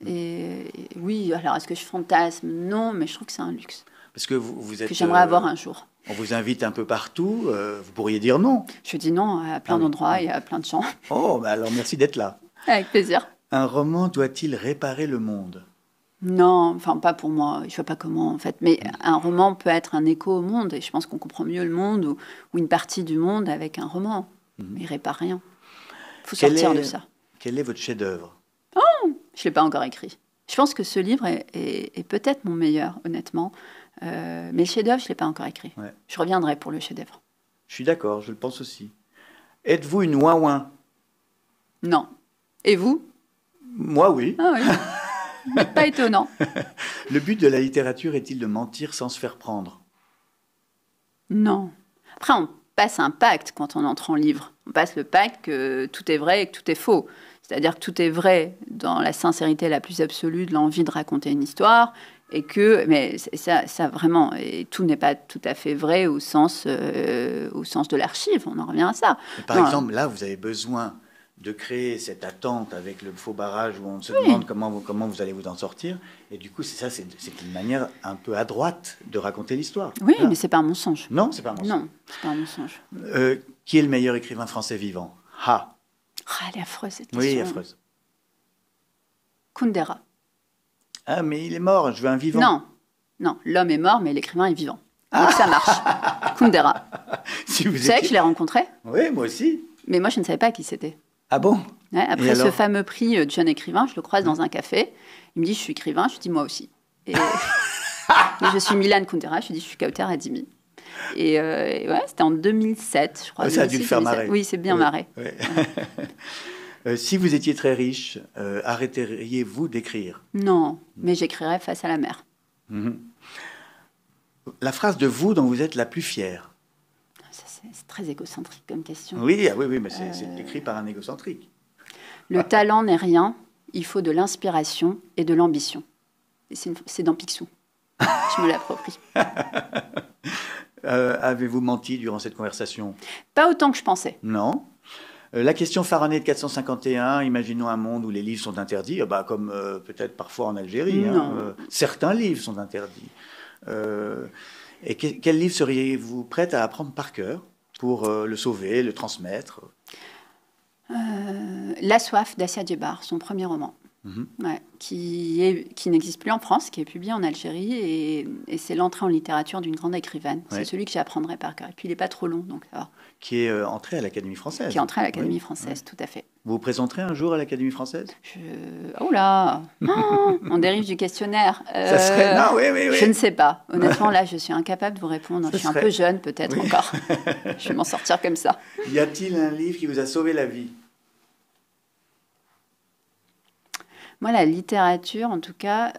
Et oui, alors est-ce que je fantasme? Non, mais je trouve que c'est un luxe. Parce que vous êtes... Que j'aimerais avoir un jour. On vous invite un peu partout, vous pourriez dire non. Je dis non à plein d'endroits et à plein de gens. Oh, alors merci d'être là. Avec plaisir. Un roman doit-il réparer le monde? Non, enfin pas pour moi, je ne vois pas comment en fait. Mais un roman peut être un écho au monde et je pense qu'on comprend mieux le monde ou une partie du monde avec un roman. Il ne répare rien. Il faut sortir de ça. Quel est votre chef-d'œuvre? Oh, je ne l'ai pas encore écrit. Je pense que ce livre est peut-être mon meilleur, honnêtement. Mais le chef-d'œuvre, je ne l'ai pas encore écrit. Ouais. Je reviendrai pour le chef-d'œuvre. Je suis d'accord, je le pense aussi. Êtes-vous une ouin-ouin? Non. Et vous? Moi, oui. Ah oui. Mais pas étonnant. Le but de la littérature est-il de mentir sans se faire prendre? Non. Après, on passe un pacte quand on entre en livre. On passe le pacte que tout est vrai et que tout est faux. C'est-à-dire que tout est vrai dans la sincérité la plus absolue de l'envie de raconter une histoire, et que, mais ça vraiment, et tout n'est pas tout à fait vrai au sens de l'archive. On en revient à ça. Mais par exemple, là, vous avez besoin de créer cette attente avec le faux barrage où on se demande comment vous allez vous en sortir. Et du coup, c'est une manière un peu à droite de raconter l'histoire. Oui, là. Mais c'est pas un mensonge. Non, c'est pas un mensonge. Non, c'est pas un mensonge. Qui est le meilleur écrivain français vivant? Elle est affreuse, cette question. Oui, affreuse. Kundera. Ah, mais il est mort, je veux un vivant. Non, l'homme est mort, mais l'écrivain est vivant. Donc ça marche. Kundera. Vous savez que je l'ai rencontré? Oui, moi aussi. Mais moi, je ne savais pas qui c'était. Ah bon? Ouais, après ce fameux prix de jeune écrivain, je le croise dans un café. Il me dit, je suis écrivain. Je lui dis, moi aussi. Et je suis Milan Kundera. Je lui dis, je suis Kauter Adimi. Et ouais, c'était en 2007, je crois. Ça a dû le faire marrer. Oui, c'est bien marré. Ouais. Si vous étiez très riche, arrêteriez-vous d'écrire? Non, mais j'écrirais face à la mer. La phrase de vous dont vous êtes la plus fière? C'est très égocentrique comme question. Oui, mais c'est écrit par un égocentrique. Le talent n'est rien, il faut de l'inspiration et de l'ambition. C'est dans Picsou. Je me l'approprie. Avez-vous menti durant cette conversation? Pas autant que je pensais. Non. La question Fahrenheit 451, imaginons un monde où les livres sont interdits, comme peut-être parfois en Algérie. Certains livres sont interdits. Et quel livre seriez-vous prête à apprendre par cœur pour le sauver, le transmettre? La soif d'Assia Djebar, son premier roman. Qui n'existe plus en France, qui est publié en Algérie, et c'est l'entrée en littérature d'une grande écrivaine. C'est celui que j'apprendrai par cœur. Et puis il n'est pas trop long, donc ça va. Qui est entré à l'Académie française. Qui est entré à l'Académie française, tout à fait. Vous vous présenterez un jour à l'Académie française? Oh là on dérive du questionnaire. Ça serait... Non, oui. Je ne sais pas. Honnêtement, là, je suis incapable de vous répondre. Je suis un peu jeune, peut-être encore. Je vais m'en sortir comme ça. Y a-t-il un livre qui vous a sauvé la vie? Moi, la littérature, en tout cas,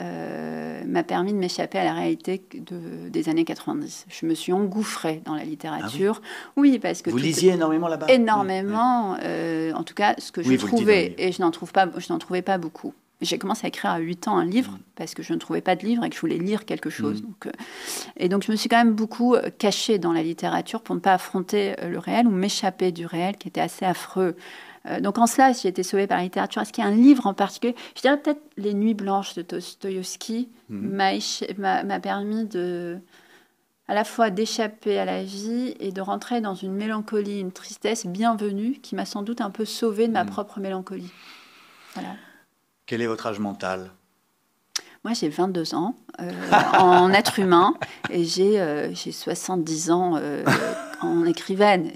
m'a permis de m'échapper à la réalité des années 90. Je me suis engouffrée dans la littérature. Ah oui, parce que... Vous lisiez énormément là-bas? Énormément. En tout cas, ce que je trouvais, et je n'en trouvais pas beaucoup. J'ai commencé à écrire à 8 ans un livre, parce que je ne trouvais pas de livre et que je voulais lire quelque chose. Donc je me suis quand même beaucoup cachée dans la littérature pour ne pas affronter le réel ou m'échapper du réel, qui était assez affreux. Donc en cela, j'ai été sauvée par la littérature. Est-ce qu'il y a un livre en particulier? Je dirais peut-être Les Nuits blanches de Dostoïevski m'a permis à la fois d'échapper à la vie et de rentrer dans une mélancolie, une tristesse bienvenue qui m'a sans doute un peu sauvée de ma propre mélancolie. Voilà. Quel est votre âge mental? Moi, j'ai 22 ans en être humain et j'ai 70 ans en écrivaine.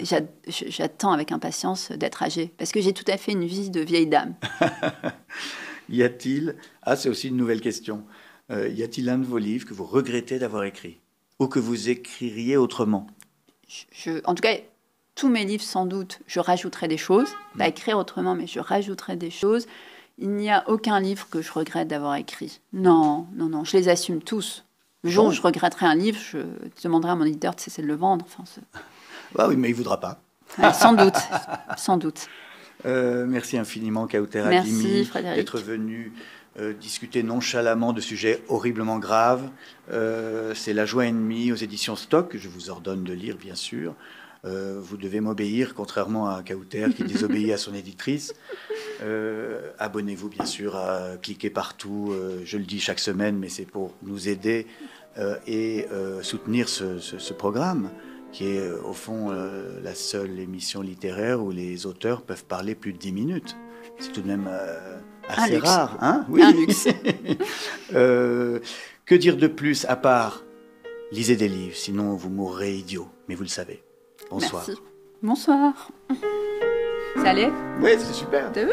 J'attends avec impatience d'être âgée parce que j'ai tout à fait une vie de vieille dame. Y a-t-il... c'est aussi une nouvelle question. Y a-t-il un de vos livres que vous regrettez d'avoir écrit ou que vous écririez autrement? En tout cas, tous mes livres, sans doute, je rajouterai des choses. Pas écrire autrement, mais je rajouterai des choses. Il n'y a aucun livre que je regrette d'avoir écrit. Non, je les assume tous. Le jour où je regretterai un livre, je demanderai à mon éditeur de cesser de le vendre. Oui, mais il ne voudra pas. Sans doute. Merci infiniment, Kauter Adimi, d'être venu discuter nonchalamment de sujets horriblement graves. C'est La joie ennemie aux éditions Stock. Je vous ordonne de lire, bien sûr. Vous devez m'obéir, contrairement à Kauter qui désobéit à son éditrice. Abonnez-vous, bien sûr, cliquez partout. Je le dis chaque semaine, mais c'est pour nous aider et soutenir ce programme, qui est, au fond, la seule émission littéraire où les auteurs peuvent parler plus de 10 minutes. C'est tout de même assez rare. Hein? Oui. Un luxe. Que dire de plus, à part lisez des livres, sinon vous mourrez idiot. Mais vous le savez. Bonsoir. Merci. Bonsoir. Ça allait? Oui, c'est super. T'as vu?